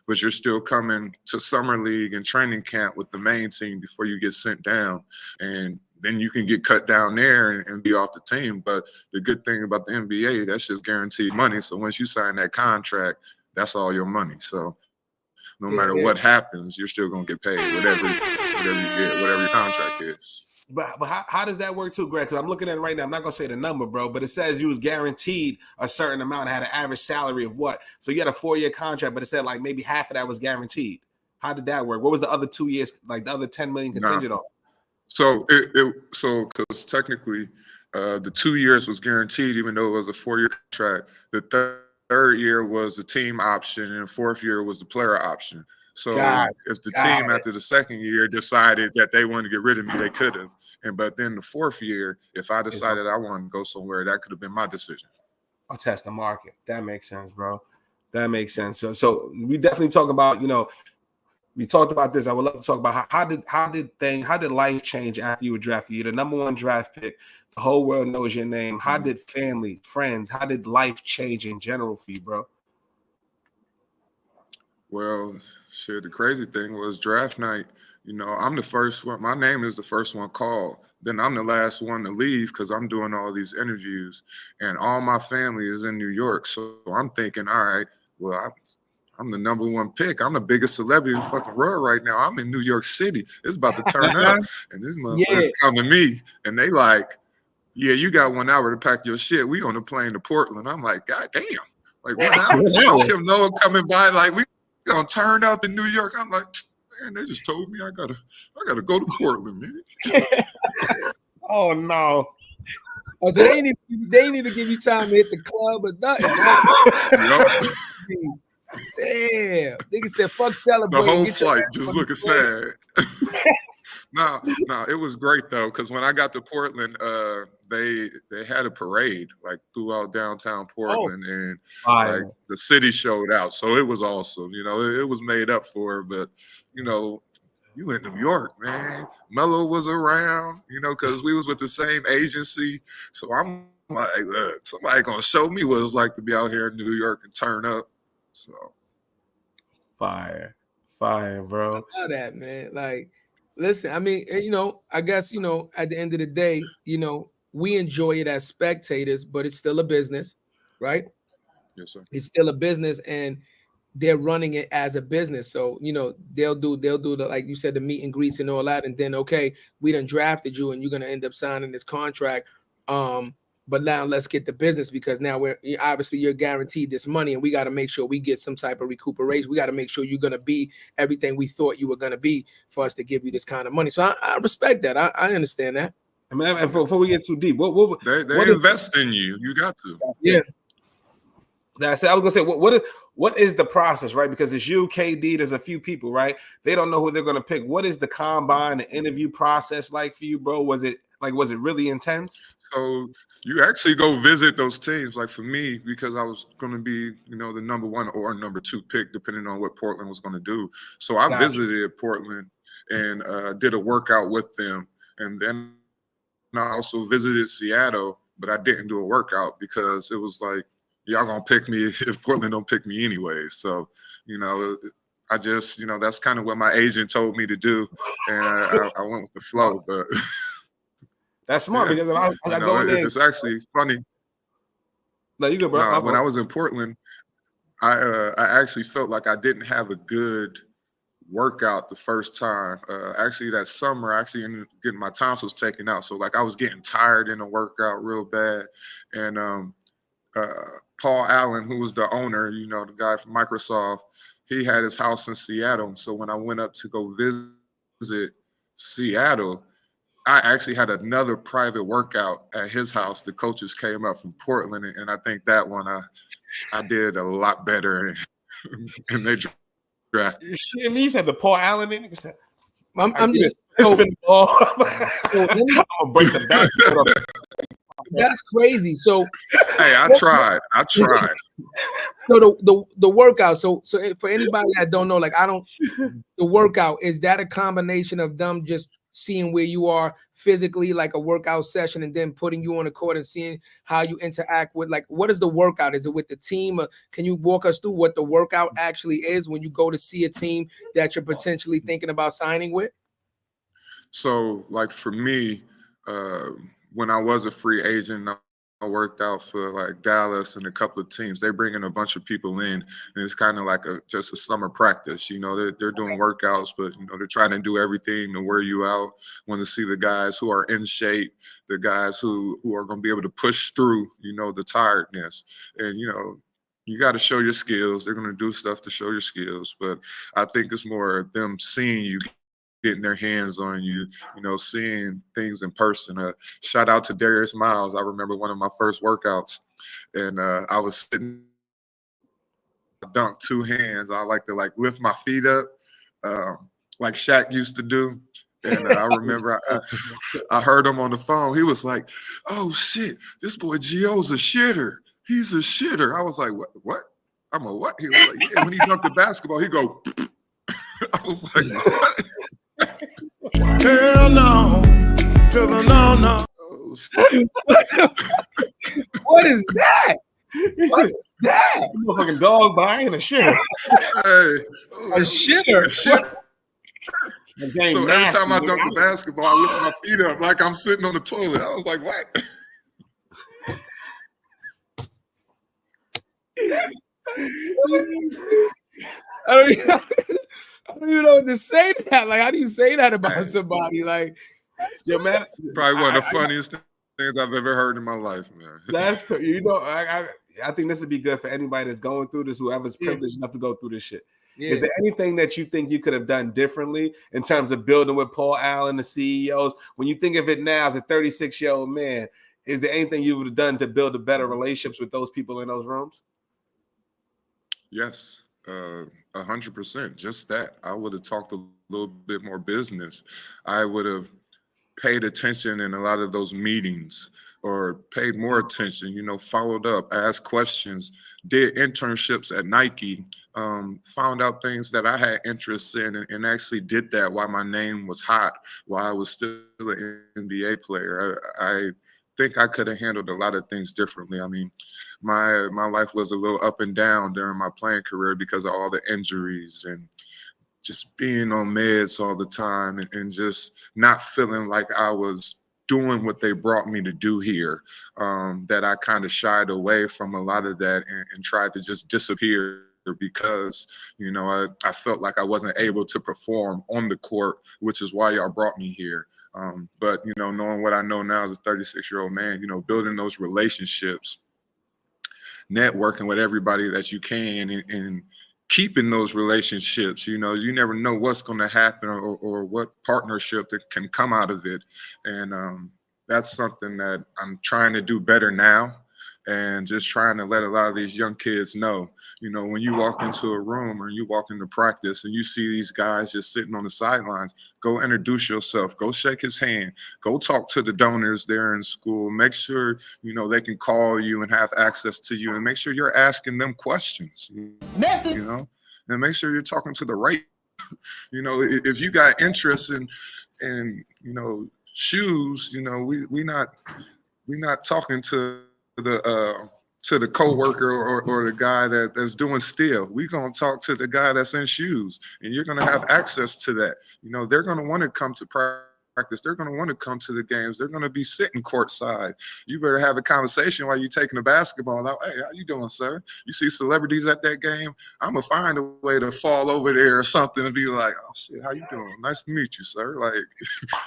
but you're still coming to summer league and training camp with the main team before you get sent down. And then you can get cut down there and be off the team. But the good thing about the NBA, that's just guaranteed money. So once you sign that contract, that's all your money. So no matter what happens, you're still going to get paid whatever you get, whatever your contract is. But how does that work too, Greg? Because I'm looking at it right now. I'm not going to say the number, bro, but it says you was guaranteed a certain amount, had an average salary of what? So you had a 4-year contract, but it said like maybe half of that was guaranteed. How did that work? What was the other 2 years, like the other 10 million contingent on? So because technically the 2 years was guaranteed, even though it was a 4-year contract. The third year was the team option, and the 4th year was the player option. So if the team after the 2nd year decided that they wanted to get rid of me, they could have. But then the 4th year, if I decided I wanted to go somewhere, that could have been my decision. I'll test the market. That makes sense, bro. That makes sense. So we definitely talk about, we talked about this. I would love to talk about how did life change after you were drafted? You're the number 1 draft pick. The whole world knows your name. How did family, friends, how did life change in general for you, bro? Well, shit, the crazy thing was draft night. I'm the first one. My name is the first one called. Then I'm the last one to leave because I'm doing all these interviews, and all my family is in New York. So I'm thinking, all right, well, I'm the number 1 pick. I'm the biggest celebrity in the fucking world right now. I'm in New York City. It's about to turn up. And this motherfucker's come to me, and they like, "Yeah, you got 1 hour to pack your shit. We on the plane to Portland." I'm like, "God damn." Like, 1 hour? Kim Noah coming by, like, we gonna turn up in New York. I'm like, man, they just told me I gotta go to Portland, man. Oh no. Oh, so they ain't even give you time to hit the club or nothing. Damn. Nigga said, fuck celebrate. The whole flight just looking sad. No, it was great though, because when I got to Portland, they had a parade like throughout downtown Portland, and like the city showed out, so it was awesome. It was made up for, but you in New York, man. Mello was around, because we was with the same agency, so I'm like, look, somebody gonna show me what it's like to be out here in New York and turn up. So fire, bro. I love that, man. Like, listen, I mean, I guess, at the end of the day, we enjoy it as spectators, but it's still a business, right? Yes, sir. It's still a business, and they're running it as a business. So, they'll do the, like you said, the meet and greets and all that. And then, okay, we done drafted you and you're going to end up signing this contract. but now let's get the business, because now you're guaranteed this money, and we got to make sure we get some type of recuperation. We got to make sure you're going to be everything we thought you were going to be for us to give you this kind of money. So I respect that. I understand that. I mean, before we get too deep, they invest in you. You got to. Yeah. I was gonna say, what is the process, right? Because it's you, KD, there's a few people, right? They don't know who they're gonna pick. What is the combine, the interview process like for you, bro? Was it really intense? So you actually go visit those teams. Like for me, because I was going to be, the number 1 or number 2 pick, depending on what Portland was going to do. So I visited Portland and did a workout with them. And then I also visited Seattle, but I didn't do a workout because it was like, y'all going to pick me if Portland don't pick me anyway. So, I just, that's kind of what my agent told me to do. And I went with the flow, but... That's smart, because I go in there. It's actually funny. No, you good, bro. When I was in Portland, I actually felt like I didn't have a good workout the first time. Actually, that summer, I actually ended up getting my tonsils taken out. So, like, I was getting tired in the workout real bad. And Paul Allen, who was the owner, the guy from Microsoft, he had his house in Seattle. So when I went up to go visit Seattle, I actually had another private workout at his house. The coaches came up from Portland, and I think that one I did a lot better, and they drafted. Shit, me said the Paul Allen in. I'm just spin the ball. I'm gonna break the back. That's crazy. So hey, I tried. So the workout. So for anybody that don't know, like the workout, is that a combination of them just seeing where you are physically, like a workout session, and then putting you on the court and seeing how you interact with, like, what is the workout? Is it with the team? Can you walk us through what the workout actually is when you go to see a team that you're potentially thinking about signing with? So, like, for me, when I was a free agent, I worked out for like Dallas and a couple of teams. They bring in a bunch of people in, and it's kind of like just a summer practice. They're doing workouts, but they're trying to do everything to wear you out. Want to see the guys who are in shape, the guys who are going to be able to push through, the tiredness. And you got to show your skills. They're going to do stuff to show your skills, but I think it's more them seeing you, getting their hands on you, seeing things in person. Shout out to Darius Miles. I remember one of my first workouts, and I was sitting, dunk 2 hands. I like to lift my feet up, like Shaq used to do. And I remember I heard him on the phone. He was like, "Oh shit, this boy Gio's a shitter. He's a shitter." I was like, "What? I'm a what?" He was like, "Yeah." When he dunked the basketball, he go. I was like, "What?" Hell no. No. Oh, What is that? What is that? Motherfucking dog buying a shitter. Hey, A shitter. So every time I dunk the basketball, I lift my feet up like I'm sitting on the toilet. I was like, "What?" I don't even know what to say to that. Like, how do you say that about somebody? Like, yeah, man. Probably one of the funniest things I've ever heard in my life, man. That's I think this would be good for anybody that's going through this, whoever's privileged enough to go through this shit. Yeah. Is there anything that you think you could have done differently in terms of building with Paul Allen, the CEOs? When you think of it now as a 36-year-old man, is there anything you would have done to build a better relationships with those people in those rooms? Yes, 100%. Just that. I would have talked a little bit more business. I would have paid attention in a lot of those meetings, or paid more attention, followed up, asked questions, did internships at Nike, found out things that I had interest in, and actually did that while my name was hot, while I was still an NBA player. I think I could have handled a lot of things differently. I mean, my life was a little up and down during my playing career because of all the injuries and just being on meds all the time, and just not feeling like I was doing what they brought me to do here, that I kind of shied away from a lot of that and tried to just disappear because, you know, I felt like I wasn't able to perform on the court, which is why y'all brought me here. But, you know, knowing what I know now as a 36-year-old man, you know, building those relationships, networking with everybody that you can, and keeping those relationships. You know, you never know what's going to happen or what partnership that can come out of it. And that's something that I'm trying to do better now, and just trying to let a lot of these young kids know, you know, when you walk into a room or you walk into practice and you see these guys just sitting on the sidelines, go introduce yourself, go shake his hand, go talk to the donors there in school, make sure, you know, they can call you and have access to you, and make sure you're asking them questions, you know, and make sure you're talking to the right, you know, if you got interest in, you know, shoes, you know, we not talking to the coworker or the guy that's doing steel. We're gonna talk to the guy that's in shoes, and you're gonna have access to that. You know, they're gonna want to come to practice. They're gonna want to come to the games. They're gonna be sitting courtside. You better have a conversation while you're taking the basketball out. Hey, how you doing, sir? You see celebrities at that game? I'm gonna find a way to fall over there or something and be like, oh shit, how you doing? Nice to meet you, sir. Like,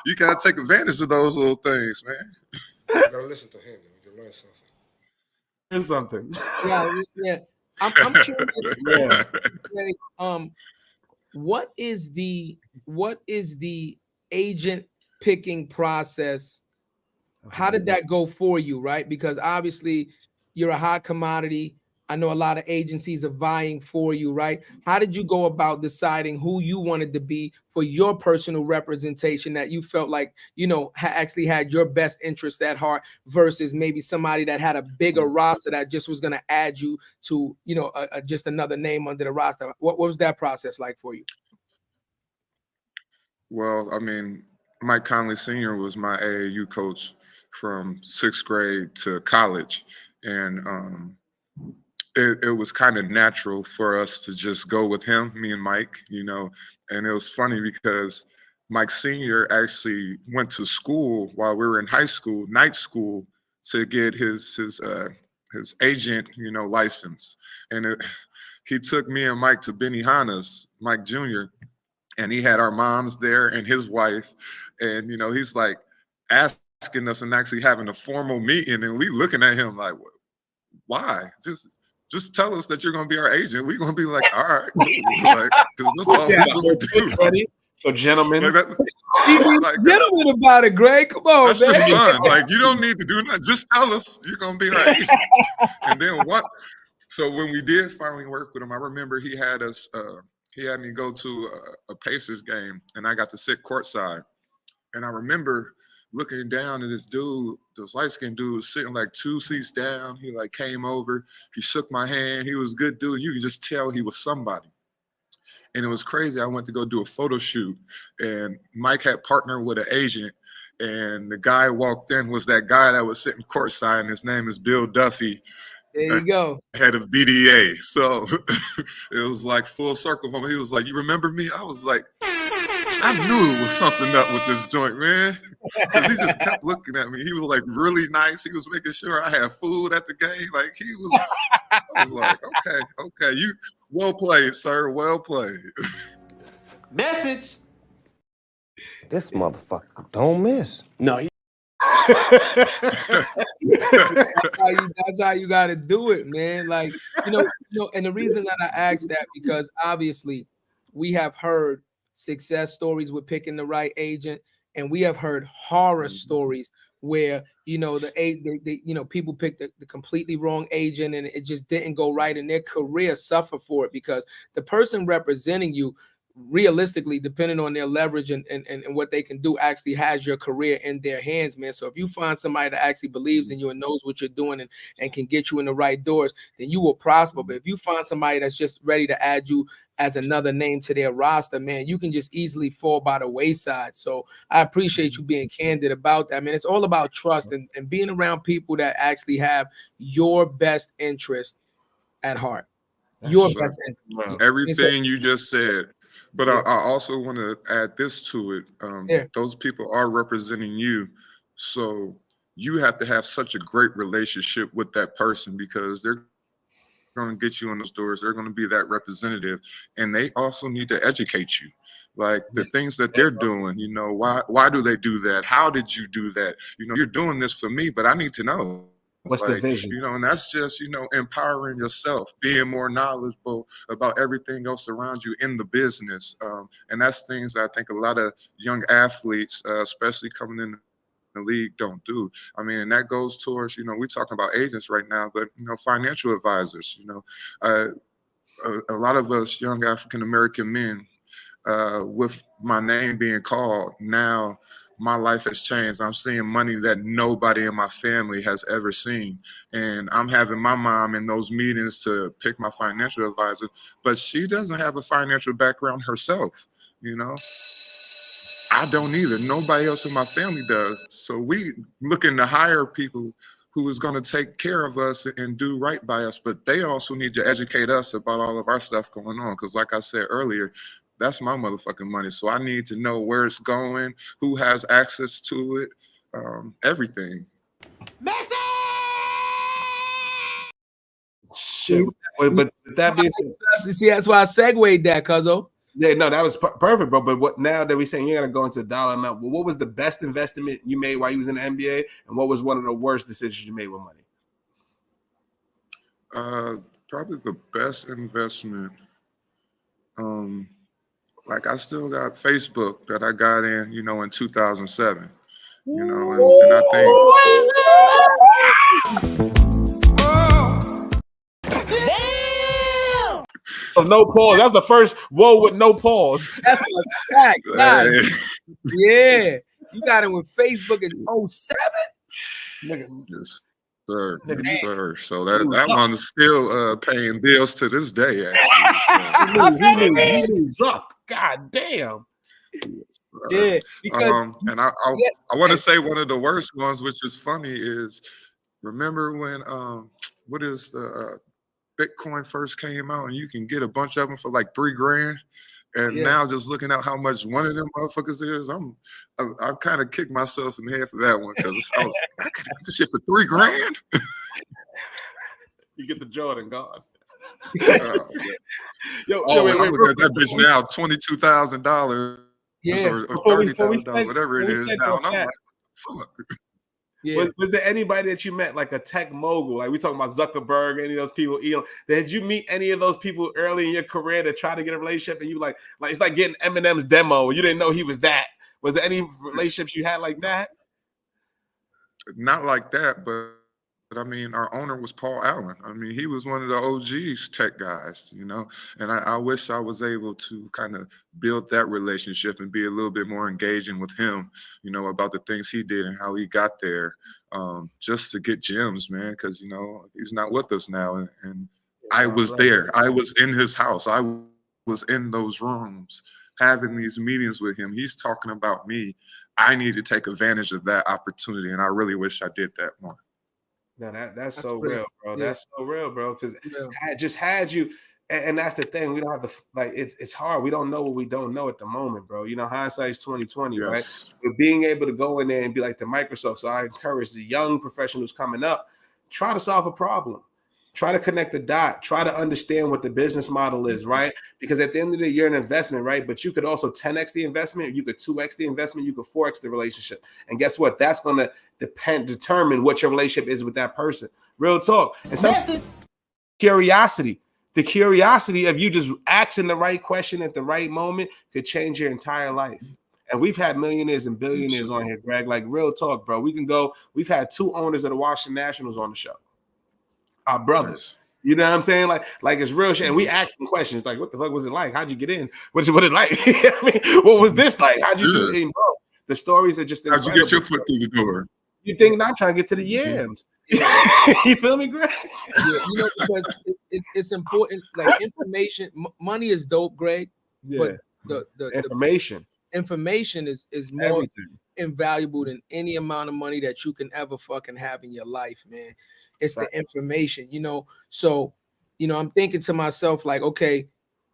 you gotta take advantage of those little things, man. You gotta listen to him. You learn something. Here's something. Yeah. I'm curious. Yeah. What is the agent picking process? How did that go for you, right? Because obviously you're a hot commodity. I know a lot of agencies are vying for you, right? How did you go about deciding who you wanted to be for your personal representation that you felt like, you know, actually had your best interest at heart versus maybe somebody that had a bigger roster that just was going to add you to, you know, just another name under the roster? What was that process like for you? Well, I mean, Mike Conley Sr. was my AAU coach from 6th grade to college. And it was kind of natural for us to just go with him, me and Mike, you know. And it was funny because Mike Sr. actually went to school while we were in high school, night school, to get his agent, you know, license. And he took me and Mike to Benihana's, Mike Jr., and he had our moms there and his wife. And, you know, he's like asking us and actually having a formal meeting. And we looking at him like, why? Just tell us that you're going to be our agent. We're going to be like, all right, cool. Like, because that's all we're going to do. Ready? So, gentlemen. Like Gentlemen about it, Greg. Come on, that's man. just fun. Like, you don't need to do nothing. Just tell us you're going to be our agent. And then what? So when we did finally work with him, I remember he had us, he had me go to a Pacers game, and I got to sit courtside. And I remember looking down at this dude, this light-skinned dude, was sitting like 2 seats down. He like came over, he shook my hand. He was a good dude. You could just tell he was somebody. And it was crazy. I went to go do a photo shoot, and Mike had partnered with an agent, and the guy walked in was that guy that was sitting courtside, and his name is Bill Duffy. There you go. Head of BDA. So it was like full circle for me. He was like, you remember me? I was like, I knew it was something up with this joint, man. Because he just kept looking at me. He was like really nice. He was making sure I had food at the game. Like he was, I was like, okay. You well played, sir. Well played. Message. This motherfucker don't miss. No. That's how you got to do it, man. Like, you know, and the reason that I asked that, because obviously we have heard success stories with picking the right agent, and we have heard horror stories where, you know, you know, people picked the completely wrong agent and it just didn't go right, and their career suffer for it because the person representing you, realistically, depending on their leverage and what they can do, actually has your career in their hands, man. So if you find somebody that actually believes in you and knows what you're doing and can get you in the right doors, then you will prosper. But if you find somebody that's just ready to add you as another name to their roster, man, you can just easily fall by the wayside. So I appreciate you being candid about that, man. It's all about trust and being around people that actually have your best interest at heart. Your best interest. Everything you just said. But I also want to add this to it. Those people are representing you. So you have to have such a great relationship with that person because they're going to get you in those doors. They're going to be that representative, and they also need to educate you. Like the things that they're doing, you know, why do they do that? How did you do that? You know, you're doing this for me, but I need to know. What's the vision? You know, and that's just, you know, empowering yourself, being more knowledgeable about everything else around you in the business. And that's things I think a lot of young athletes, especially coming in the league, don't do. I mean, and that goes towards, you know, we're talking about agents right now, but, you know, financial advisors, you know, a lot of us young African-American men, with my name being called, now my life has changed. I'm seeing money that nobody in my family has ever seen. And I'm having my mom in those meetings to pick my financial advisor, but she doesn't have a financial background herself, you know? I don't either. Nobody else in my family does. So we looking to hire people who is going to take care of us and do right by us, but they also need to educate us about all of our stuff going on. Because like I said earlier, that's my motherfucking money. So I need to know where it's going, who has access to it, everything. Shit. But that being said, see, that's why I segued that, cuzzo. Yeah, no, that was perfect, bro. But what now that we're saying you're gonna go into dollar amount? Well, what was the best investment you made while you was in the NBA, and what was one of the worst decisions you made with money? Probably the best investment. Like I still got Facebook that I got in, you know, in 2007. You know, and I think. No pause. That's the first whoa with no pause. That's a fact. Hey. Yeah. You got it with Facebook in 07? Yes, sir. Yes, sir. So that one's still paying bills to this day, actually. He knew Zuck. God damn. Yeah. Because, and I want to say one of the worst ones, which is funny, is remember when what is the Bitcoin first came out and you can get a bunch of them for like $3,000, and now just looking at how much one of them motherfuckers is, I kind of kicked myself in the head for that one because I could get this shit for $3,000. You get the Jordan gone. Wait, that bitch now $22,000, or $30,000, whatever it is now. And I'm like, fuck. Yeah. Was there anybody that you met, like a tech mogul? Like we talking about Zuckerberg, any of those people, Elon? Did you meet any of those people early in your career to try to get a relationship? And you like it's like getting Eminem's demo. You didn't know he was that. Was there any relationships you had like that? Not like that, but I mean, our owner was Paul Allen. I mean, he was one of the OGs tech guys, you know, and I wish I was able to kind of build that relationship and be a little bit more engaging with him, you know, about the things he did and how he got there, just to get gems, man, because, you know, he's not with us now. And I was there. I was in his house. I was in those rooms having these meetings with him. He's talking about me. I need to take advantage of that opportunity, and I really wish I did that more. No, that's so real, bro. Yeah. That's so real, bro. Because I just had you, and that's the thing. We don't have to like. It's hard. We don't know what we don't know at the moment, bro. You know, hindsight's 2020, right? But being able to go in there and be like the Microsoft. So I encourage the young professionals coming up, try to solve a problem. Try to connect the dot. Try to understand what the business model is, right? Because at the end of the day, you're an investment, right? But you could also 10x the investment. You could 2x the investment. You could 4x the relationship. And guess what? That's going to determine what your relationship is with that person. Real talk. And some curiosity. The curiosity of you just asking the right question at the right moment could change your entire life. And we've had millionaires and billionaires on here, Greg. Like real talk, bro. We can go. We've had 2 owners of the Washington Nationals on the show. Our brothers, you know what I'm saying? Like it's real shit. And we asked them questions like, what the fuck was it like? How'd you get in? What it like? I mean, what was this like? How'd you do it? Bro, the stories are just incredible. How'd you get your foot through the door? You think I'm trying to get to the yams. You feel me, Greg? Yeah, you know, because it's important. Like information, money is dope, Greg. Yeah. But the information is more everything. Invaluable than any amount of money that you can ever fucking have in your life, man. It's the information, you know. So, you know, I'm thinking to myself, like, okay,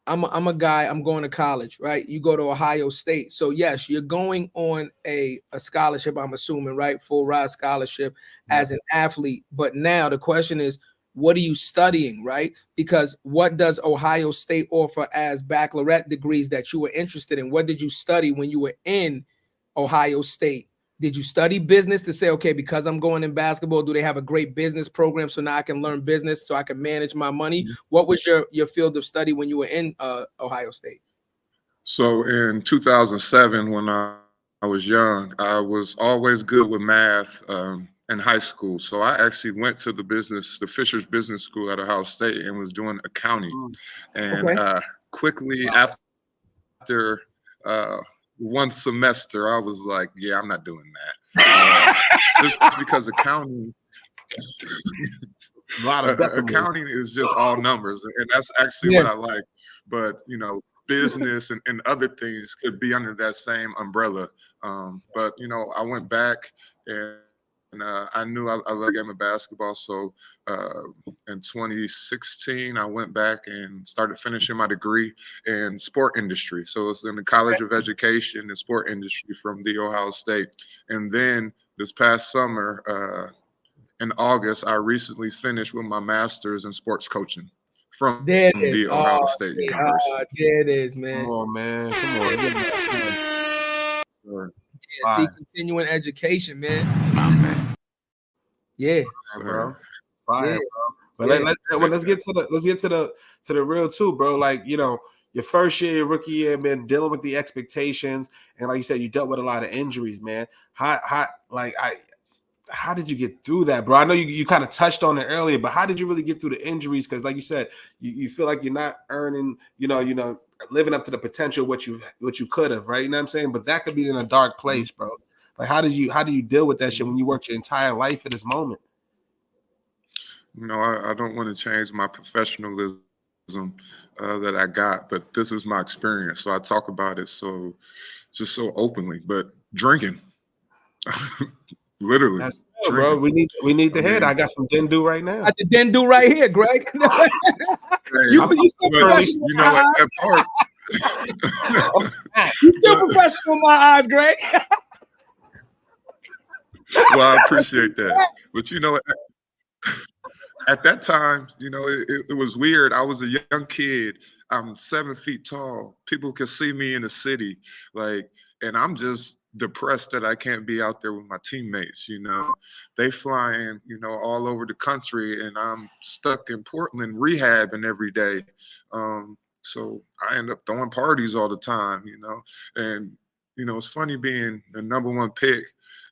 I'm a guy, I'm going to college, right? You go to Ohio State. So yes, you're going on a scholarship, I'm assuming, right? Full ride scholarship as an athlete. But now the question is, what are you studying, right? Because what does Ohio State offer as baccalaureate degrees that you were interested in? What did you study when you were in Ohio State? Did you study business to say, okay, because I'm going in basketball, do they have a great business program so now I can learn business so I can manage my money? What was your field of study when you were in Ohio State? So in 2007, when I was young, I was always good with math in high school. So I actually went to the Fisher's Business School at Ohio State and was doing accounting. And quickly after one semester, I was like, yeah, I'm not doing that. Just because accounting, accounting is just all numbers. And that's actually what I like. But, you know, business and other things could be under that same umbrella. But, you know, I went back and I knew I loved the game of basketball. So in 2016, I went back and started finishing my degree in sport industry. So it's in the College of Education and Sport Industry from the Ohio State. And then this past summer, in August, I recently finished with my master's in sports coaching from the Ohio State University. There it is, man. Come on, man. Come on. Sure. Yeah, see, continuing education, man. Yeah, bro. Fire, bro. But let's get to the real too, bro. Like, you know, your first year, your rookie year, man, dealing with the expectations, and like you said, you dealt with a lot of injuries, man. How did you get through that, bro? I know you kind of touched on it earlier, but how did you really get through the injuries? Because, like you said, you feel like you're not earning, you know, living up to the potential what you could have, right? You know what I'm saying? But that could be in a dark place, bro. Like, how do you deal with that shit when you worked your entire life at this moment? You know, I don't want to change my professionalism that I got, but this is my experience, so I talk about it so openly. But drinking. Literally, that's good, bro. We need the head. I got some Dendu right now. I got the Dendu right here, Greg. You still professional, you know, like that part. You still professional in my eyes, Greg. Well, I appreciate that, but you know, at that time, you know, it was weird. I was a young kid. I'm 7 feet tall. People could see me in the city, like, and I'm just depressed that I can't be out there with my teammates. You know, they flying, you know, all over the country, and I'm stuck in Portland rehabbing every day. So I end up throwing parties all the time, you know. And you know, it's funny being the #1 pick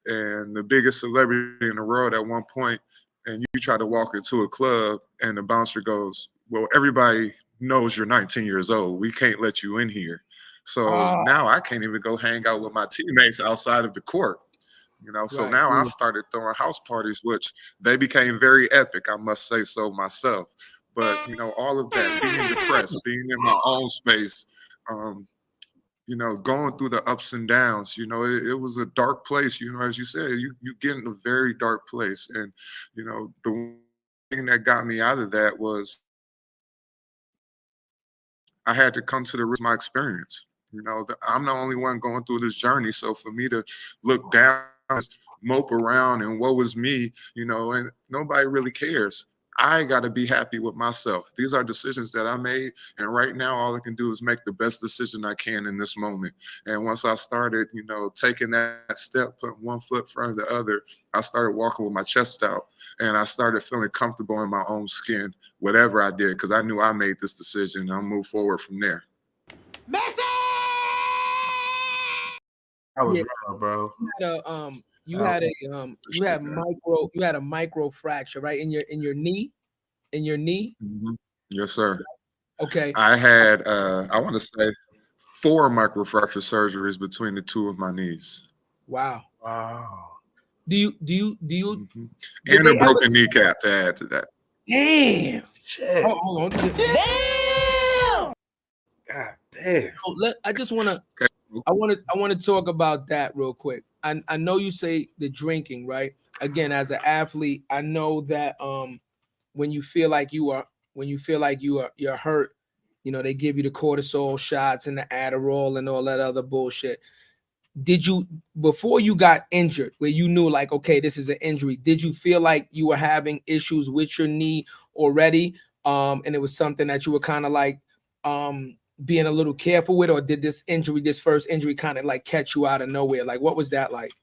and the biggest celebrity in the world at one point, and you try to walk into a club and the bouncer goes, well, everybody knows you're 19 years old. We can't let you in here. So now I can't even go hang out with my teammates outside of the court. You know, so now I started throwing house parties, which they became very epic, I must say so myself. But, you know, all of that, being depressed, being in my own space, you know, going through the ups and downs, you know, it was a dark place. You know, as you said, you get in a very dark place. And, you know, the thing that got me out of that was I had to come to the root of my experience. You know, I'm the only one going through this journey. So for me to look down, mope around and woe is me, you know, and nobody really cares. I got to be happy with myself. These are decisions that I made. And right now, all I can do is make the best decision I can in this moment. And once I started, you know, taking that step, putting one foot in front of the other, I started walking with my chest out. And I started feeling comfortable in my own skin, whatever I did, because I knew I made this decision. And I'll move forward from there. That was wrong, bro. You had a micro fracture, right? In your knee? Mm-hmm. Yes, sir. Okay. I had I want to say 4 microfracture surgeries between the 2 of my knees. Wow. Do you mm-hmm. And a broken kneecap to add to that. Damn. Shit. Hold on. Damn. God damn. I just wanna I want to talk about that real quick. I know you say the drinking, right? Again, as an athlete, I know that when you feel like you're hurt, you know, they give you the cortisol shots and the Adderall and all that other bullshit. did you, before you got injured, where you knew like, okay, this is an injury, did you feel like you were having issues with your knee already? And it was something that you were kind of like being a little careful with, or did this first injury kind of like catch you out of nowhere? Like, what was that like?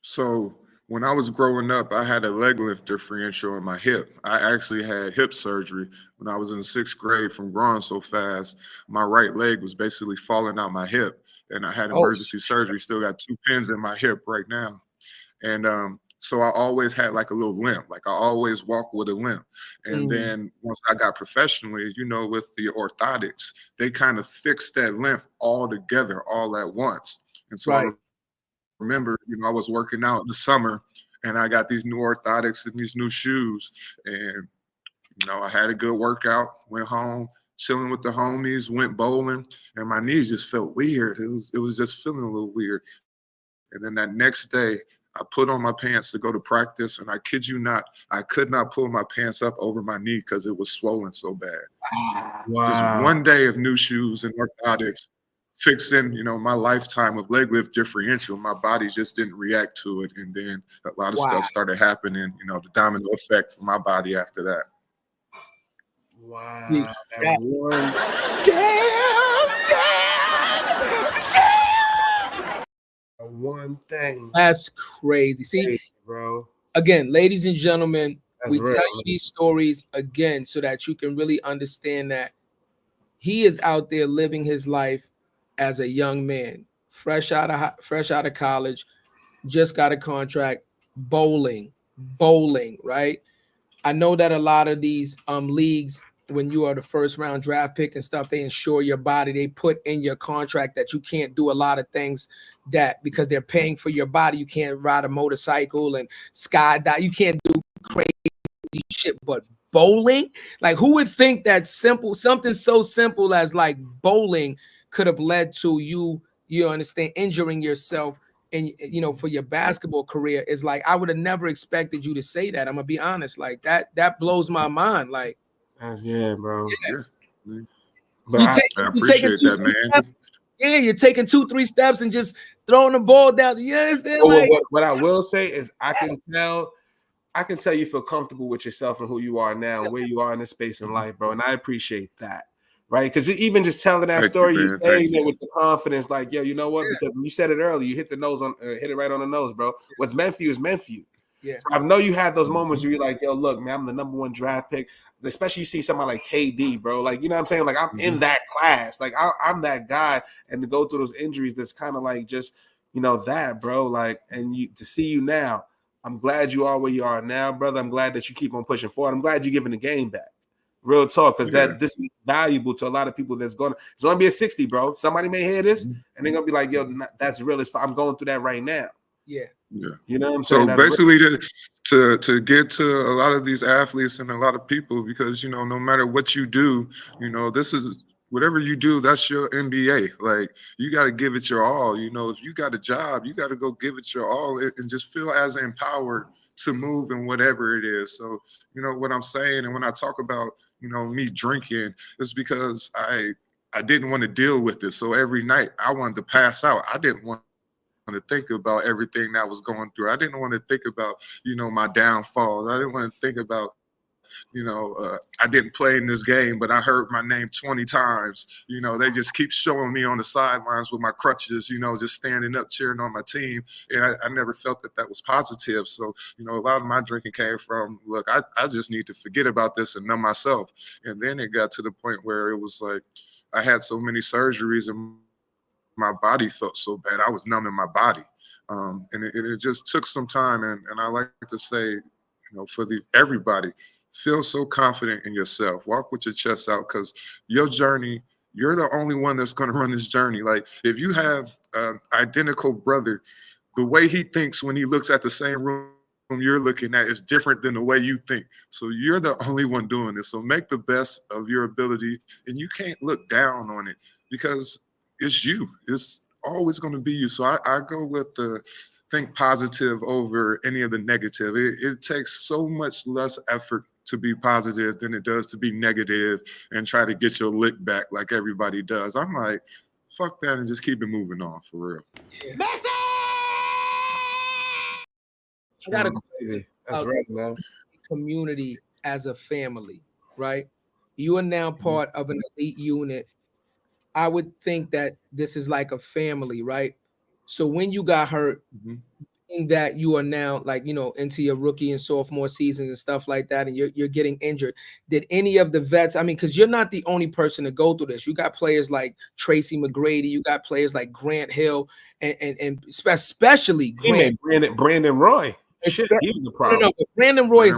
So when I was growing up, I had a leg lift differential in my hip. I actually had hip surgery when I was in the 6th grade from growing so fast. My right leg was basically falling out my hip, and I had emergency surgery. Still got 2 pins in my hip right now. And so I always had like a little limp. Like I always walk with a limp. And then once I got professionally, you know, with the orthotics, they kind of fixed that limp all together all at once. And so I remember, you know, I was working out in the summer and I got these new orthotics and these new shoes. And, you know, I had a good workout, went home, chilling with the homies, went bowling, and my knees just felt weird. It was just feeling a little weird. And then that next day, I put on my pants to go to practice, and I kid you not, I could not pull my pants up over my knee because it was swollen so bad. Wow. Just one day of new shoes and orthotics, fixing, you know, my lifetime of leg lift differential, my body just didn't react to it. And then a lot of stuff started happening, you know, the domino effect for my body after that. Wow. One thing. That's crazy. See, bro. Again, ladies and gentlemen, we real. tell you these stories again so that you can really understand that he is out there living his life as a young man, fresh out of college, just got a contract, bowling, right? I know that a lot of these leagues, when you are the first round draft pick and stuff, they insure your body. They put in your contract that you can't do a lot of things that, because they're paying for your body. You can't ride a motorcycle and skydive. You can't do crazy shit, but bowling, like who would think that something so simple as like bowling could have led to you understand, injuring yourself and, you know, for your basketball career? Is like, I would have never expected you to say that. I'm gonna be honest, like that blows my mind. Like, yeah, bro. Yeah. But I appreciate that, man. Steps. Yeah, you're taking 2-3 steps and just throwing the ball down. Yes, like, what I will say is I can tell you feel comfortable with yourself and who you are now, where you are in this space in life, bro. And I appreciate that. Right. Because even just telling that story, you saying it with the confidence, like, yo, you know what? Yeah. Because you said it earlier, you hit it right on the nose, bro. What's meant for you is meant for you. Yeah. So I know you had those moments where you're like, yo, look, man, I'm the #1 draft pick. Especially you see somebody like KD, bro. Like, you know what I'm saying? Like, I'm in that class. Like, I'm that guy. And to go through those injuries, that's kind of like just, you know, that, bro. Like, and to see you now, I'm glad you are where you are now, brother. I'm glad that you keep on pushing forward. I'm glad you're giving the game back. Real talk, because this is valuable to a lot of people it's going to be a 60, bro. Somebody may hear this and they're going to be like, yo, that's real. I'm going through that right now. Yeah. You know what I'm saying? So basically to get to a lot of these athletes and a lot of people, because, you know, no matter what you do, you know, this is whatever you do, that's your NBA. Like, you got to give it your all. You know, if you got a job, you got to go give it your all and just feel as empowered to move in whatever it is. So, you know, what I'm saying, and when I talk about, you know, me drinking, it's because I didn't want to deal with this. So every night I wanted to pass out. I didn't want to think about everything that was going through. I didn't want to think about, you know, my downfalls. I didn't want to think about, you know, I didn't play in this game, but I heard my name 20 times. You know, they just keep showing me on the sidelines with my crutches, you know, just standing up, cheering on my team. And I never felt that was positive. So, you know, a lot of my drinking came from, look, I just need to forget about this and numb myself. And then it got to the point where it was like, I had so many surgeries and my body felt so bad. I was numbing my body. And it just took some time. And I like to say, you know, for everybody, feel so confident in yourself. Walk with your chest out, because your journey, you're the only one that's going to run this journey. Like, if you have an identical brother, the way he thinks when he looks at the same room you're looking at is different than the way you think. So you're the only one doing this. So make the best of your ability, and you can't look down on it, because it's you. It's always going to be you. So I go with the think positive over any of the negative. It takes so much less effort to be positive than it does to be negative and try to get your lick back like everybody does. I'm like, fuck that and just keep it moving on for real. I got a That's right, man. community as a family, right? You are now part of an elite unit. I would think that this is like a family, right? So when you got hurt, that you are now like, you know, into your rookie and sophomore seasons and stuff like that, and you're getting injured. Did any of the vets, I mean, because you're not the only person to go through this. You got players like Tracy McGrady, you got players like Grant Hill, and especially Grant. Brandon Roy. Shit, he was a problem. No, but Brandon Roy is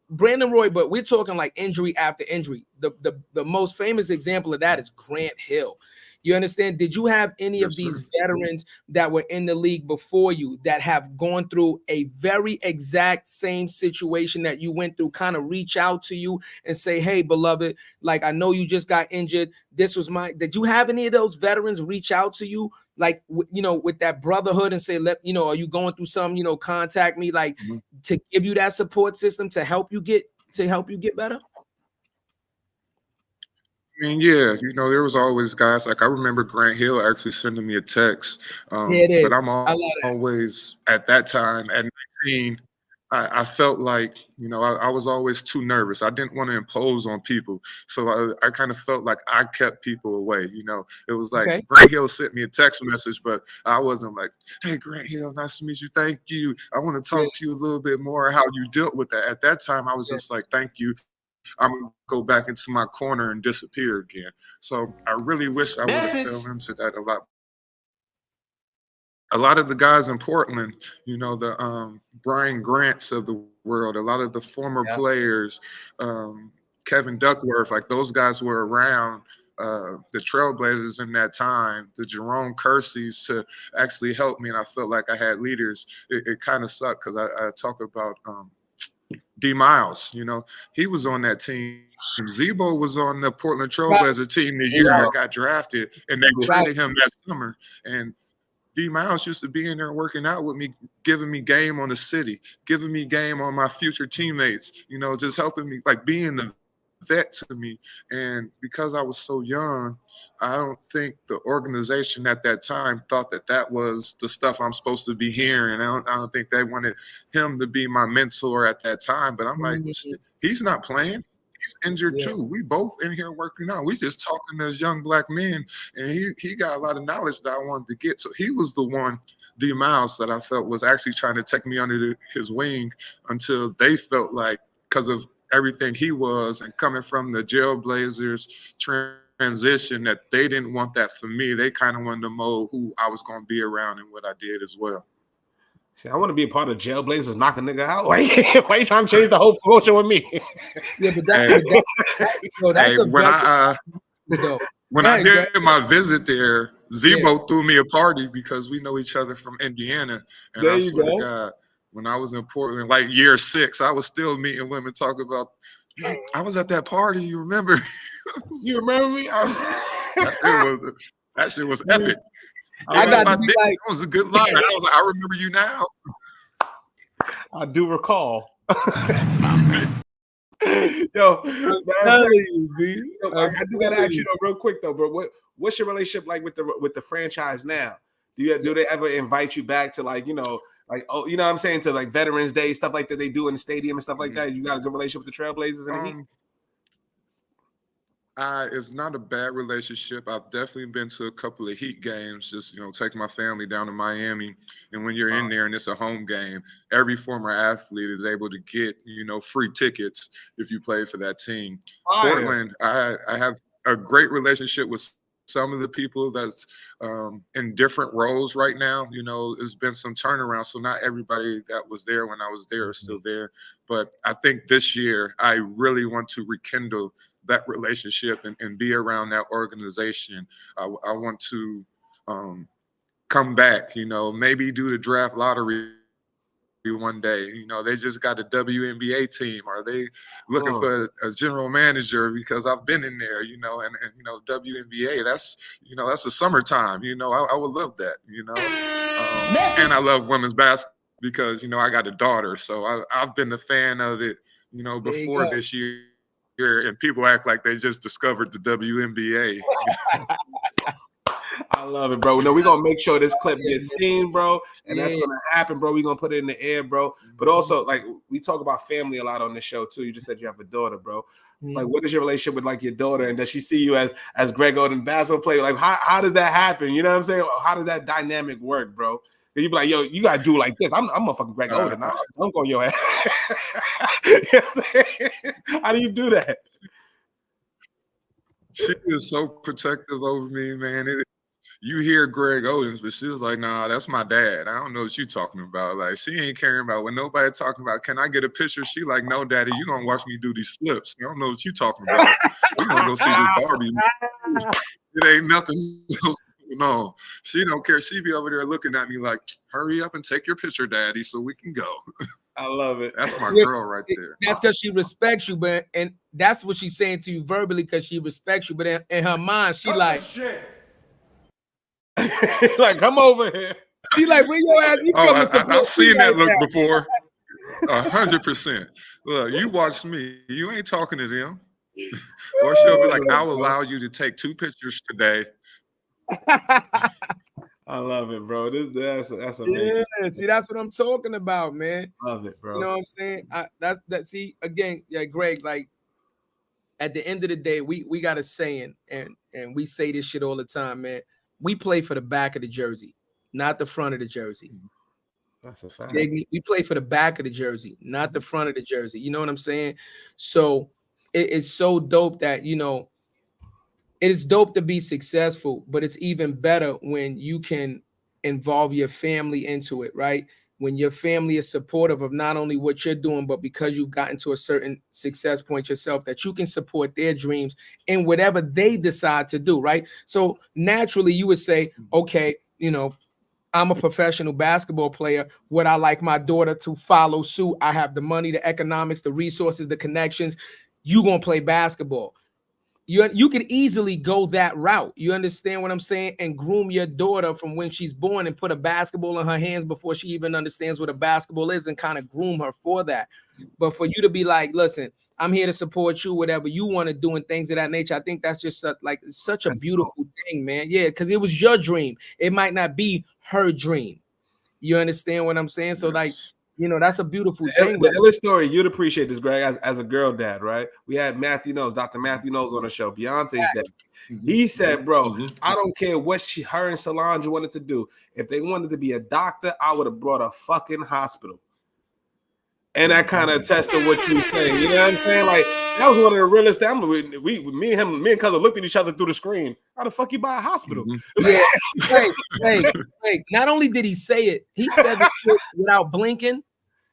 Brandon Roy, but we're talking like injury after injury. The most famous example of that is Grant Hill. You understand? Did you have any of these veterans that were in the league before you that have gone through a very exact same situation that you went through, kind of reach out to you and say, hey, beloved, like, I know you just got injured. Did you have any of those veterans reach out to you, like, you know, with that brotherhood and say, let, you know, are you going through something, you know, contact me, like to give you that support system to help you get better? I mean, yeah, you know, there was always guys like I remember Grant Hill actually sending me a text. But I'm always at that time at 19, I felt like, you know, I was always too nervous. I didn't want to impose on people. So I kind of felt like I kept people away. You know, it was like Grant Hill sent me a text message, but I wasn't like, hey, Grant Hill, nice to meet you. Thank you. I want to talk to you a little bit more how you dealt with that. At that time, I was just like, thank you. I'm going to go back into my corner and disappear again. So I really wish I would have fell into that a lot. A lot of the guys in Portland, you know, the Brian Grants of the world, a lot of the former players, Kevin Duckworth, like those guys were around the Trailblazers in that time, the Jerome Kerseys to actually help me. And I felt like I had leaders. It kind of sucked because I talk about D Miles, you know, he was on that team. Zebo was on the Portland Trailblazer team the year I got drafted, and they traded him that summer. And D Miles used to be in there working out with me, giving me game on the city, giving me game on my future teammates, you know, just helping me, like being the vet to me. And because I was so young, I don't think the organization at that time thought that that was the stuff I'm supposed to be hearing. I don't think they wanted him to be my mentor at that time. But I'm like, he's not playing. He's injured too. We both in here working out. We just talking as young black men, and he got a lot of knowledge that I wanted to get. So he was the one, D Miles, that I felt was actually trying to take me under his wing until they felt like, because of everything he was and coming from the Jailblazers transition, that they didn't want that for me. They kind of wanted to mold who I was going to be around and what I did as well. See, I want to be a part of Jailblazers, knock a nigga out. Why you trying to change the whole promotion with me? Yeah, but that's when I did my visit there, Zebo threw me a party because we know each other from Indiana. And I swear to God, when I was in Portland, like year 6, I was still meeting women talking about, I was at that party, you remember? You remember me? That shit was epic. That was a good line. I was like, I remember you now. I do recall. Yo, I do gotta ask you though, real quick though, bro. What's your relationship like with the franchise now? Do they ever invite you back to, like, you know, like, oh, you know what I'm saying, to like Veterans Day, stuff like that they do in the stadium and stuff like that? You got a good relationship with the Trailblazers and the Heat? It's not a bad relationship. I've definitely been to a couple of Heat games, just, you know, taking my family down to Miami. And when you're in there and it's a home game, every former athlete is able to get, you know, free tickets if you play for that team. Portland, I have a great relationship with some of the people that's in different roles right now. You know, there's been some turnaround, so not everybody that was there when I was there is still there. But I think this year I really want to rekindle that relationship and be around that organization. I want to come back, you know, maybe do the draft lottery one day. You know, they just got a WNBA team. Are they looking for a general manager? Because I've been in there, you know, and you know, WNBA, that's, you know, that's the summertime. You know, I would love that, you know. And I love women's basketball because, you know, I got a daughter. So I've been a fan of it, you know, before this year. here, and people act like they just discovered the WNBA. I love it, bro. No, we're gonna make sure this clip gets seen, bro, and that's gonna happen, bro. We're gonna put it in the air, bro. But also, like, we talk about family a lot on this show too. You just said you have a daughter, bro. Like, what is your relationship with like your daughter, and does she see you as Greg Oden basketball player? Like, how does that happen? You know what I'm saying? How does that dynamic work, bro? You be like, yo, you gotta do like this. I'm a fucking Greg Oden. I'm going your ass. You know what I'm saying? How do you do that? She is so protective over me, man. You hear Greg Oden, but she was like, nah, that's my dad. I don't know what you talking about. Like, she ain't caring about when nobody talking about, can I get a picture? She like, no, daddy, you gonna watch me do these flips. I don't know what you talking about. We gonna go see this Barbie. It ain't nothing else going on. She don't care. She be over there looking at me like, hurry up and take your picture, daddy, so we can go. I love it. That's my girl right there. That's because she respects you, but and that's what she's saying to you verbally because she respects you. But in her mind, she like, like, come over here. She like, where your ass? You I've seen that look before. 100%. Look, you watch me. You ain't talking to them. Or she'll be like, I'll allow you to take 2 pictures today. I love it, bro. That's amazing. Yeah, see, that's what I'm talking about, man. Love it, bro. You know what I'm saying? That see again, yeah, Greg. Like at the end of the day, we got a saying, and we say this shit all the time, man. We play for the back of the jersey, not the front of the jersey. That's a fact. We play for the back of the jersey, not the front of the jersey. You know what I'm saying? So it's so dope that, you know, it is dope to be successful, but it's even better when you can involve your family into it, right? When your family is supportive of not only what you're doing, but because you've gotten to a certain success point yourself, that you can support their dreams in whatever they decide to do, right? So naturally you would say, okay, you know, I'm a professional basketball player. Would I like my daughter to follow suit? I have the money, the economics, the resources, the connections. You gonna play basketball. You could easily go that route. You understand what I'm saying? And groom your daughter from when she's born and put a basketball in her hands before she even understands what a basketball is and kind of groom her for that. But for you to be like, listen, I'm here to support you, whatever you want to do and things of that nature. I think that's just such a beautiful thing, man. Yeah, because it was your dream. It might not be her dream. You understand what I'm saying? So like, you know, that's a beautiful thing. The illest story, you'd appreciate this, Greg, as a girl dad, right? We had Matthew Knowles, Dr. Matthew Knowles on the show, Beyonce's dad. He said, bro, I don't care what her and Solange wanted to do. If they wanted to be a doctor, I would have brought a fucking hospital. And that kind of attests to what you were saying. You know what I'm saying? Like, that was one of the realest things. Me and cousin looked at each other through the screen. How the fuck you buy a hospital? Yeah. Hey. Not only did he say it, he said it without blinking.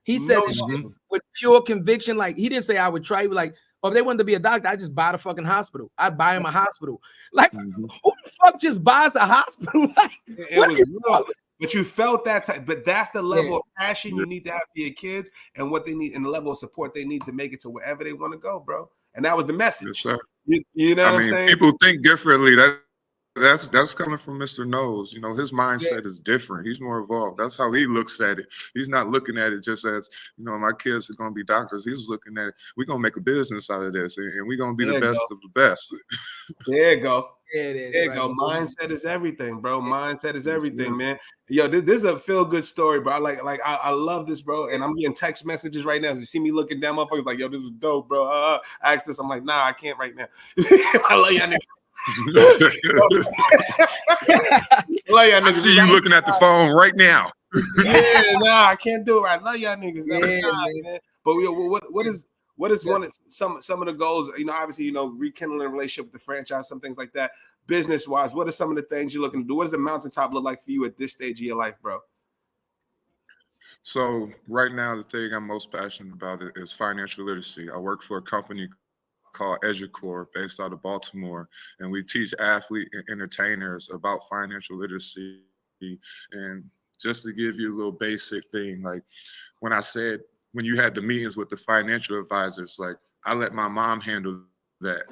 He said this shit with pure conviction. Like, he didn't say I would try. He was like, oh, if they wanted to be a doctor, I just buy the fucking hospital. I'd buy him a hospital. Like, who the fuck just buys a hospital? Like, it was real. But you felt that type, but that's the level of passion you need to have for your kids and what they need and the level of support they need to make it to wherever they want to go, bro. And that was the message. Yes, sir. You know what I'm saying? People think differently. That's coming from Mr. Knowles. You know, his mindset is different. He's more evolved. That's how he looks at it. He's not looking at it just as, you know, my kids are going to be doctors. He's looking at it. We're going to make a business out of this, and we're going to be the best of the best. There you go. There you go. Mindset is everything, bro. Mindset is everything, man. Yo, this is a feel-good story, bro. I love this, bro. And I'm getting text messages right now. As you see me looking down, motherfuckers like, yo, this is dope, bro. I asked this. I'm like, nah, I can't right now. I love y'all niggas. I see you looking at the phone right now. Yeah, nah, I can't do it right. Love y'all niggas. Man. But what is one of some of the goals? You know, obviously, you know, rekindling a relationship with the franchise, some things like that. Business wise, what are some of the things you're looking to do? What does the mountaintop look like for you at this stage of your life, bro? So right now, the thing I'm most passionate about is financial literacy. I work for a company called EduCore based out of Baltimore, and we teach athlete and entertainers about financial literacy. And just to give you a little basic thing, like when you had the meetings with the financial advisors, like I let my mom handle that,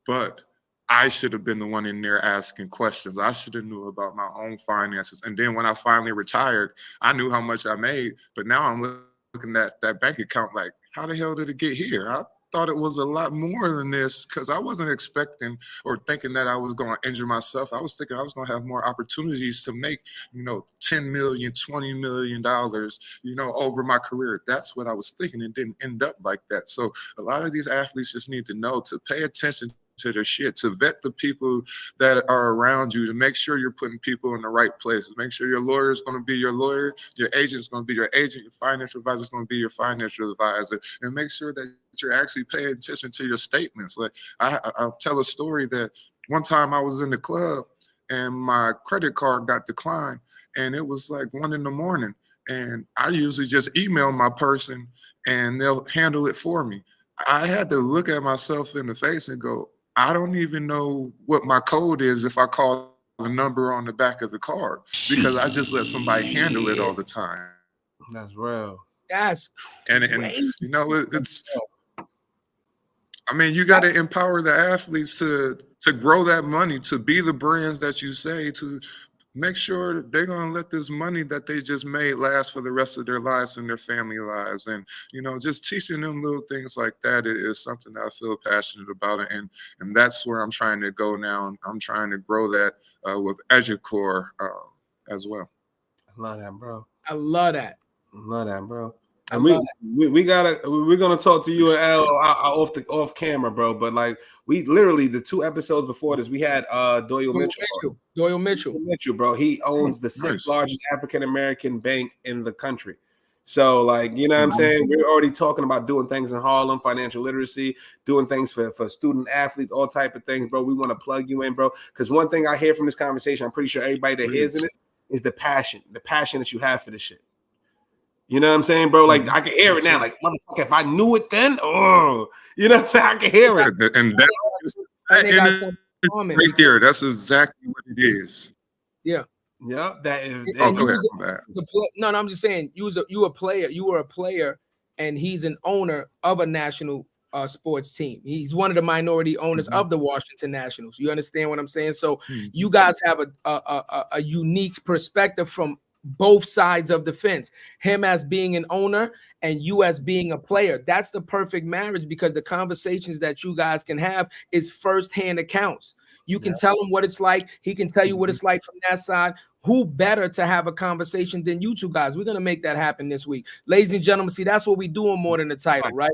but I should have been the one in there asking questions. I should have knew about my own finances. And then when I finally retired, I knew how much I made, but now I'm looking at that bank account like, how the hell did it get here? thought it was a lot more than this because I wasn't expecting or thinking that I was going to injure myself. I was thinking I was going to have more opportunities to make, $10 million, $20 million, over my career. That's what I was thinking. It didn't end up like that. So a lot of these athletes just need to know to pay attention to their shit, to vet the people that are around you, to make sure you're putting people in the right places. Make sure your lawyer is going to be your lawyer, your agent is going to be your agent, your financial advisor is going to be your financial advisor, and make sure that you're actually paying attention to your statements. Like I'll tell a story that one time I was in the club and my credit card got declined, and it was like 1 a.m. and I usually just email my person and they'll handle it for me. I had to look at myself in the face and go, I don't even know what my code is if I call the number on the back of the card because I just let somebody handle it all the time. That's real. That's crazy. It's. I mean, you got to empower the athletes to grow that money, to be the brands that you say, to make sure that they're going to let this money that they just made last for the rest of their lives and their family lives. And, just teaching them little things like that is something that I feel passionate about. And that's where I'm trying to go now. I'm trying to grow that with Educore as well. I love that, bro. I love that. Bro. And we're gonna talk to you and Al off camera, bro. But like we literally the 2 episodes before this, we had Doyle Mitchell, bro. He owns the 6th largest African American bank in the country. So like, what I'm saying? We're already talking about doing things in Harlem, financial literacy, doing things for student athletes, all type of things, bro. We want to plug you in, bro. Because one thing I hear from this conversation, I'm pretty sure everybody that hears in it is the passion that you have for this shit. You know what I'm saying, bro? Like I can hear it now. Like, motherfucker, if I knew it then, you know what I'm saying? I can hear it. And that right there, that's exactly what it is. Yeah. Yeah. That is. Go ahead. No, I'm just saying you were a player, and he's an owner of a national sports team. He's one of the minority owners of the Washington Nationals. You understand what I'm saying? So you guys have a unique perspective from both sides of the fence, him as being an owner and you as being a player. That's the perfect marriage because the conversations that you guys can have is firsthand accounts. You can tell him what it's like. He can tell you what it's like from that side. Who better to have a conversation than you two guys? We're going to make that happen this week. Ladies and gentlemen, see, that's what we do on More Than the Title, right?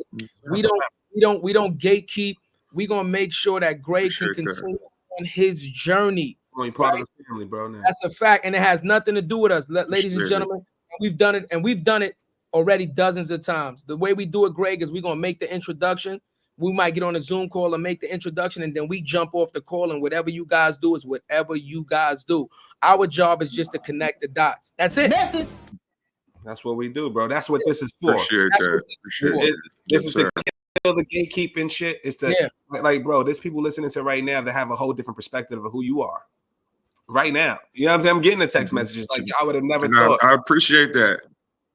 We don't gatekeep. We're going to make sure that Greg can continue on his journey. You're part of the family, bro. Now. That's a fact, and it has nothing to do with us, ladies and gentlemen. We've done it already dozens of times. The way we do it, Greg, is we're gonna make the introduction. We might get on a Zoom call and make the introduction, and then we jump off the call, and whatever you guys do is whatever you guys do. Our job is just to connect the dots. That's it. That's what we do, bro. That's what this is for. Appreciate that. This is to kill the gatekeeping shit. It's to like, bro. There's people listening to right now that have a whole different perspective of who you are. Right now, you know what I'm saying? I'm getting the text messages like I would have never thought. I appreciate that.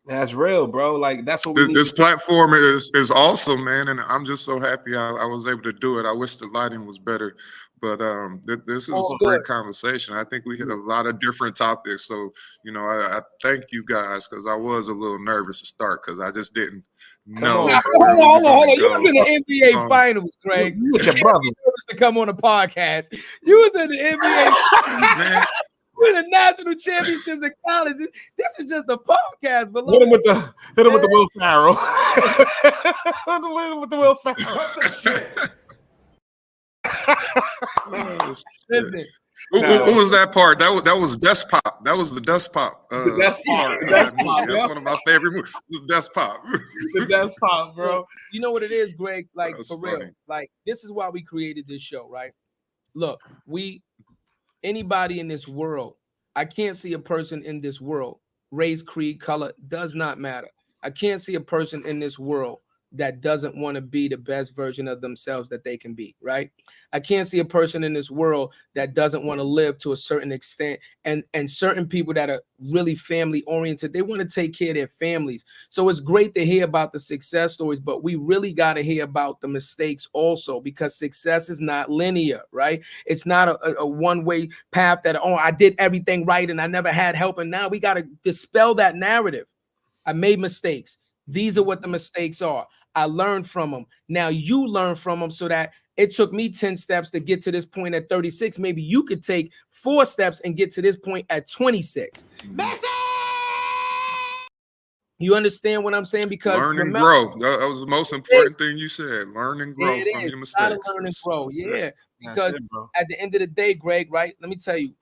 That's real, bro. Like that's what we need. This platform is awesome, man, and I'm just so happy I was able to do it. I wish the lighting was better, but this is a great conversation. I think we hit a lot of different topics. So I thank you guys because I was a little nervous to start because I just didn't know. Hold on. You was in the NBA Finals, Greg. You with your brother to come on a podcast. You was in the NBA. Man. We're the national championships in college. This is just a podcast, but hit him with the Will Ferrell. Hit him with the Will Ferrell. Listen. Who was that part? That was Desk Pop. That was the Desk Pop. The Desk Pop. That's one of my favorite movies. The Desk Pop. The Desk Pop, bro. You know what it is, Greg? Like for funny. real. Like this is why we created this show, right? Look, anybody in this world, I can't see a person in this world, race, creed, color, does not matter. I can't see a person in this world that doesn't want to be the best version of themselves that they can be, right? I can't see a person in this world that doesn't want to live to a certain extent. And certain people that are really family oriented, they want to take care of their families. So it's great to hear about the success stories, but we really got to hear about the mistakes also, because success is not linear, right? It's not a one-way path that, I did everything right and I never had help. And now we got to dispel that narrative. I made mistakes. These are what the mistakes are. I learned from them. Now you learn from them, so that it took me 10 steps to get to this point at 36. Maybe you could take 4 steps and get to this point at 26. You understand what I'm saying? Because learn and remember, grow. That was the most important thing you said. Learn and grow it from is. your Gotta mistakes. learn and grow. Yeah. That's Because it, bro. at the end of the day, Greg, right? Let me tell you,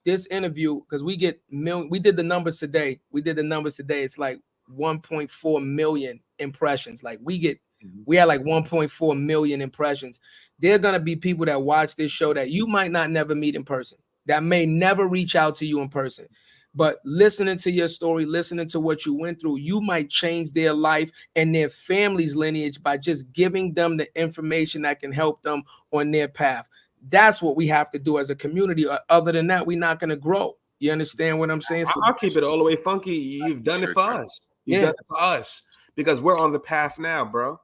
this interview, because we get we did the numbers today. It's like 1.4 million impressions. Like we had like 1.4 million impressions. There are gonna be people that watch this show that you might not never meet in person, that may never reach out to you in person. But listening to your story, listening to what you went through, you might change their life and their family's lineage by just giving them the information that can help them on their path. That's what we have to do as a community. Other than that, we're not going to grow. You understand what I'm saying? So, I'll keep it all the way funky. You've done it for us. You've done it for us because we're on the path now, bro.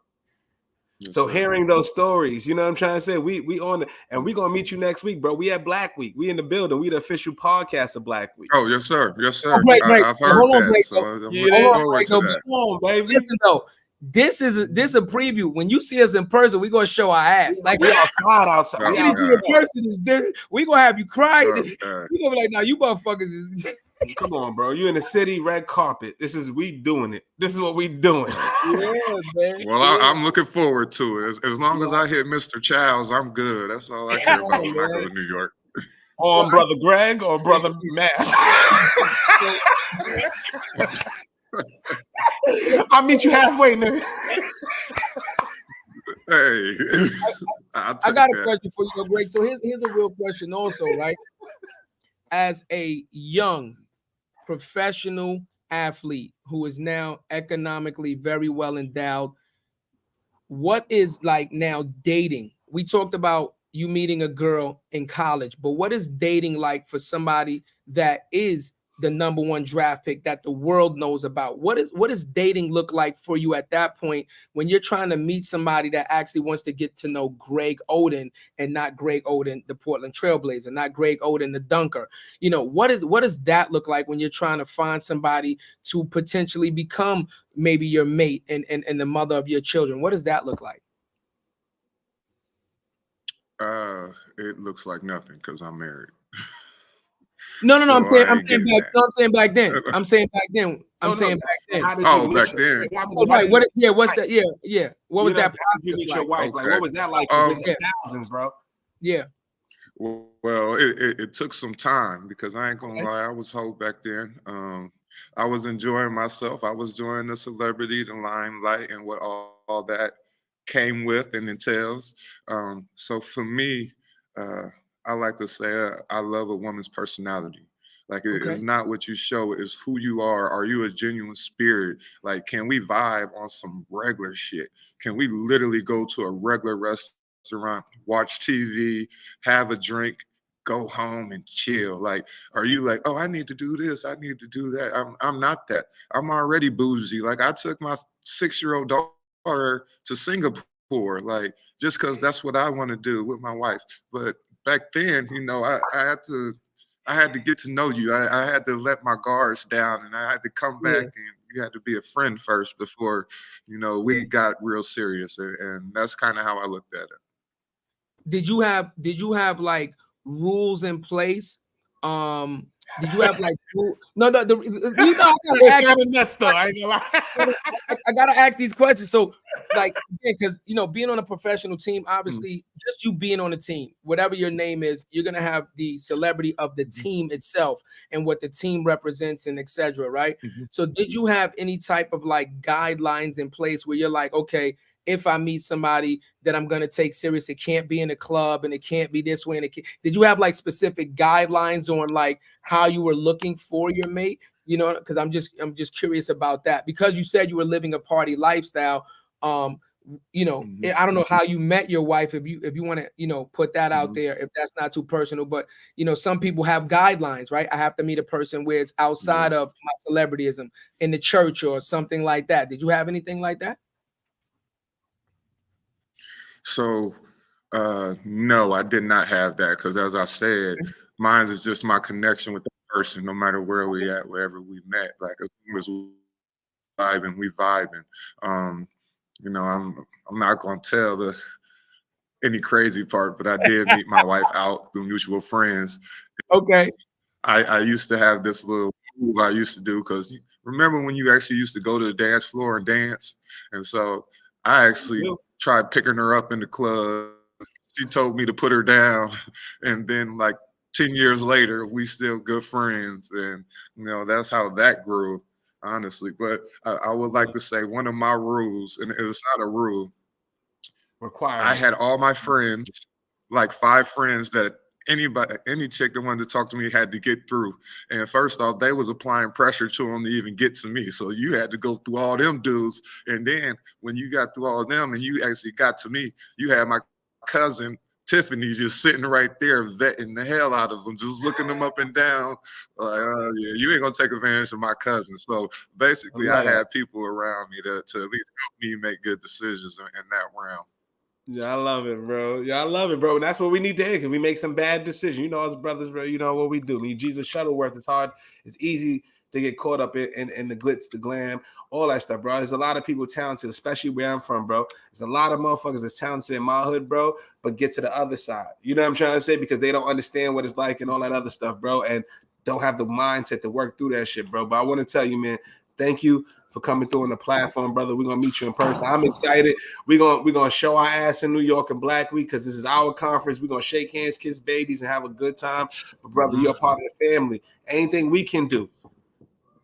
Yes, so sir. hearing those stories, you know what I'm trying to say? We on it, and we're gonna meet you next week, bro. We at Black Week. We in the building. We the official podcast of Black Week. Oh, yes, sir. Yes, sir. Great. I've heard Hold on, that. Greg, So I'm looking forward to that. Come on, baby. Listen though, this is a preview. When you see us in person, we're gonna show our ass. Like we outside. Oh, We you see outside. in person is different. We gonna have you cry. Oh, We gonna be like, "Now you motherfuckers is." Come on, bro. You in the city, red carpet. We doing it. This is what we doing. Yeah, man. Well, I'm looking forward to it. As long as I hit Mr. Childs, I'm good. That's all I care about when I go to New York. On brother Greg or brother Mass. I'll meet you halfway, nigga. Hey, I got a question for you, Greg. So here's a real question, also, right? As a young professional athlete who is now economically very well endowed, what is like now dating? We talked about you meeting a girl in college, but what is dating like for somebody that is the #1 draft pick that the world knows about? What does dating look like for you at that point when you're trying to meet somebody that actually wants to get to know Greg Oden and not Greg Oden, the Portland Trailblazer, not Greg Oden, the dunker? You know, what does that look like when you're trying to find somebody to potentially become maybe your mate and the mother of your children? What does that look like? It looks like nothing because I'm married. No. So I'm saying I ain't getting that. I'm saying back then. I'm saying back then. How did you Oh, meet back your- then. how did Oh, you- right. What's that? Yeah. What was that how did you meet process your like? wife? Like, Okay. what was that like? 'Cause Yeah. it's thousands, bro. Yeah. Well, it took some time because I ain't gonna Okay. lie, I was hoed back then. I was enjoying myself. I was enjoying the celebrity, the limelight, and what all that came with and entails. So for me, I like to say I love a woman's personality. Like Okay. it's not what you show, it's who you are. Are you a genuine spirit? Like, can we vibe on some regular shit? Can we literally go to a regular restaurant, watch TV, have a drink, go home and chill? Like, are you like, oh, I need to do this, I need to do that? I'm not that. I'm already bougie. Like, I took my 6-year-old daughter to Singapore, like, just because that's what I want to do with my wife. But back then, you know, I had to get to know you. I had to let my guards down, and I had to come back, and you had to be a friend first before, you know, we got real serious. And that's kind of how I looked at it. Did you have like rules in place? Did you have like you know, I It's nuts, though. I ain't gonna lie. I gotta ask these questions. So, like, because you know, being on a professional team, obviously, just you being on a team, whatever your name is, you're gonna have the celebrity of the team itself and what the team represents and etc. Right? So, did you have any type of like guidelines in place where you're like, okay, if I meet somebody that I'm gonna take serious, it can't be in a club and it can't be this way. And did you have like specific guidelines on like how you were looking for your mate? You know, because I'm just curious about that, because you said you were living a party lifestyle. You know, I don't know how you met your wife, if you want to, you know, put that out there, if that's not too personal. But you know, some people have guidelines, right? I have to meet a person where it's outside of my celebrityism, in the church or something like that. Did you have anything like that? So, no, I did not have that, because as I said, mine is just my connection with the person, no matter where we at, wherever we met. Like, as long as we vibing. you know, I'm not gonna tell any crazy part, but I did meet my wife out through mutual friends. Okay. I used to have this little move I used to do, because remember when you actually used to go to the dance floor and dance? And so I actually tried picking her up in the club. She told me to put her down. And then like 10 years later, we still good friends. And, you know, that's how that grew, honestly. But I would like to say one of my rules, and it's not a rule, I had all my friends, like 5 friends that any chick that wanted to talk to me had to get through. And first off, they was applying pressure to them to even get to me. So you had to go through all them dudes. And then when you got through all of them and you actually got to me, you had my cousin Tiffany just sitting right there vetting the hell out of them, just looking them up and down. Like, yeah, you ain't gonna take advantage of my cousin. So basically, I had people around me to at least help me make good decisions in that realm. Yeah, I love it, bro. Yeah, I love it, bro. And that's what we need to hear, because we make some bad decisions. You know, as brothers, bro, you know what we do. I mean, Jesus Shuttleworth, it's hard. It's easy to get caught up in the glitz, the glam, all that stuff, bro. There's a lot of people talented, especially where I'm from, bro. There's a lot of motherfuckers that's talented in my hood, bro, but get to the other side. You know what I'm trying to say? Because they don't understand what it's like and all that other stuff, bro, and don't have the mindset to work through that shit, bro. But I want to tell you, man, thank you for coming through on the platform, brother. We're gonna meet you in person. I'm excited. We're gonna show our ass in New York in Black Week, because this is our conference. We're gonna shake hands, kiss babies, and have a good time. But brother, you're part of the family. Anything we can do,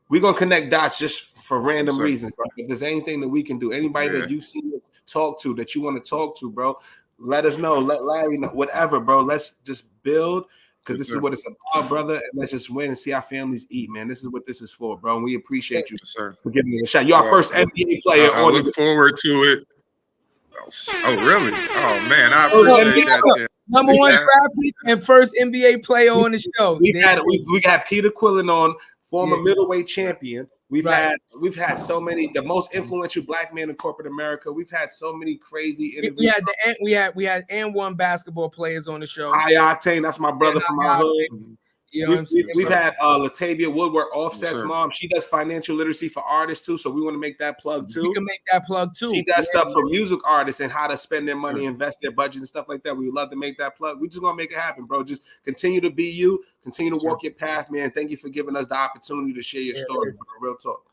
we're gonna connect dots just for random reasons, bro. If there's anything that we can do, anybody that you see us talk to that you want to talk to, bro, let us know. Let Larry know. Whatever, bro. Let's just build. Because this is what it's about, brother. And let's just win and see our families eat, man. This is what this is for, bro. And we appreciate you for giving us a shot. You're our first NBA player. I look forward to it. Oh, really? Oh, man. I appreciate that. Number one draft pick and first NBA player on the show. We got Peter Quillen on, former middleweight champion. We've had so many, the most influential Black man in corporate America. We've had so many crazy interviews. We had and one basketball players on the show. High Octane, that's my brother from my hood. You know we've had Latavia Woodward, Offset's mom. She does financial literacy for artists too, so we want to make that plug too. We can make that plug too. She does stuff for music artists and how to spend their money, invest their budget and stuff like that. We would love to make that plug. We just gonna make it happen, bro. Just continue to be you, continue to walk your path, man. Thank you for giving us the opportunity to share your story, bro. Real talk.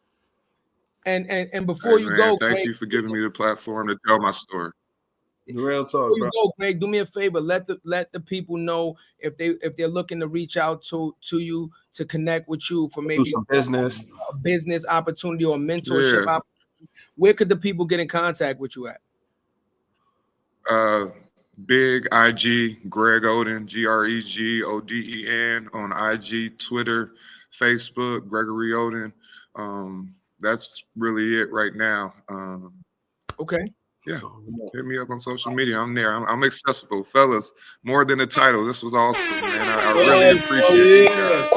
And before you go, thank Greg, you for giving me the platform to tell my story. Real talk, before you go, Greg, do me a favor. Let the people know if they're looking to reach out to you to connect with you for maybe some business, a business opportunity or mentorship opportunity. Where could the people get in contact with you at? Big IG, Greg Oden, GREGODEN on IG, Twitter, Facebook, Gregory Oden. That's really it right now. Okay. Yeah, hit me up on social media. I'm there. I'm accessible, fellas. More than a title. This was awesome, man. I really appreciate you guys.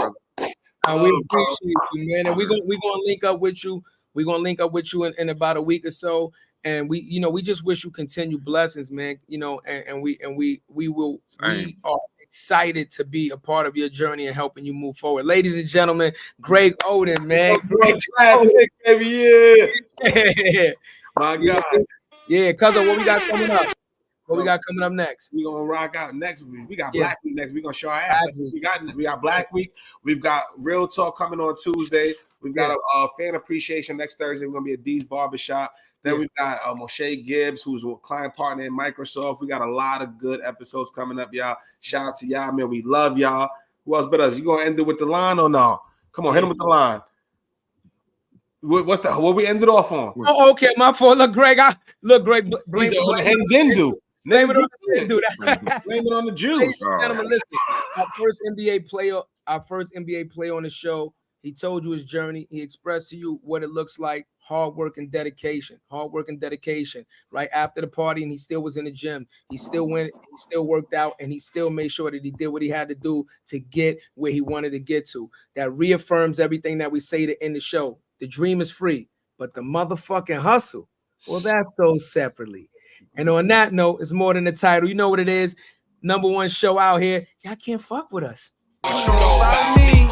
We appreciate you, man. And we're gonna link up with you. We're gonna link up with you in about a week or so. And we just wish you continued blessings, man. And we are excited to be a part of your journey and helping you move forward. Ladies and gentlemen, Greg Oden, man. Great traffic, baby. Yeah. My God. Yeah, cousin, what we got coming up? What we got coming up next? We're gonna rock out next week. We got Black Week next. We're gonna show our ass. We got Black Week. We've got Real Talk coming on Tuesday. We've got a fan appreciation next Thursday. We're gonna be at D's Barbershop. Then we've got Moshe Gibbs, who's a client partner in Microsoft. We got a lot of good episodes coming up, y'all. Shout out to y'all, man. We love y'all. Who else but us? You gonna end it with the line or no? Come on, hit him with the line. What we ended off on? Oh, okay, my fault. Look, Greg. Blame it on the Hendendu. Blame it on the Hendendu. Blame it on the Jews. Gentlemen, listen. Our first NBA player on the show. He told you his journey. He expressed to you what it looks like. Hard work and dedication. Right after the party, and he still was in the gym. He still went. He still worked out, and he still made sure that he did what he had to do to get where he wanted to get to. That reaffirms everything that we say to end the show. The dream is free, but the motherfucking hustle, well, that's sold separately. And on that note, it's more than a title. You know what it is. #1 show out here. Y'all can't fuck with us. What you know about me?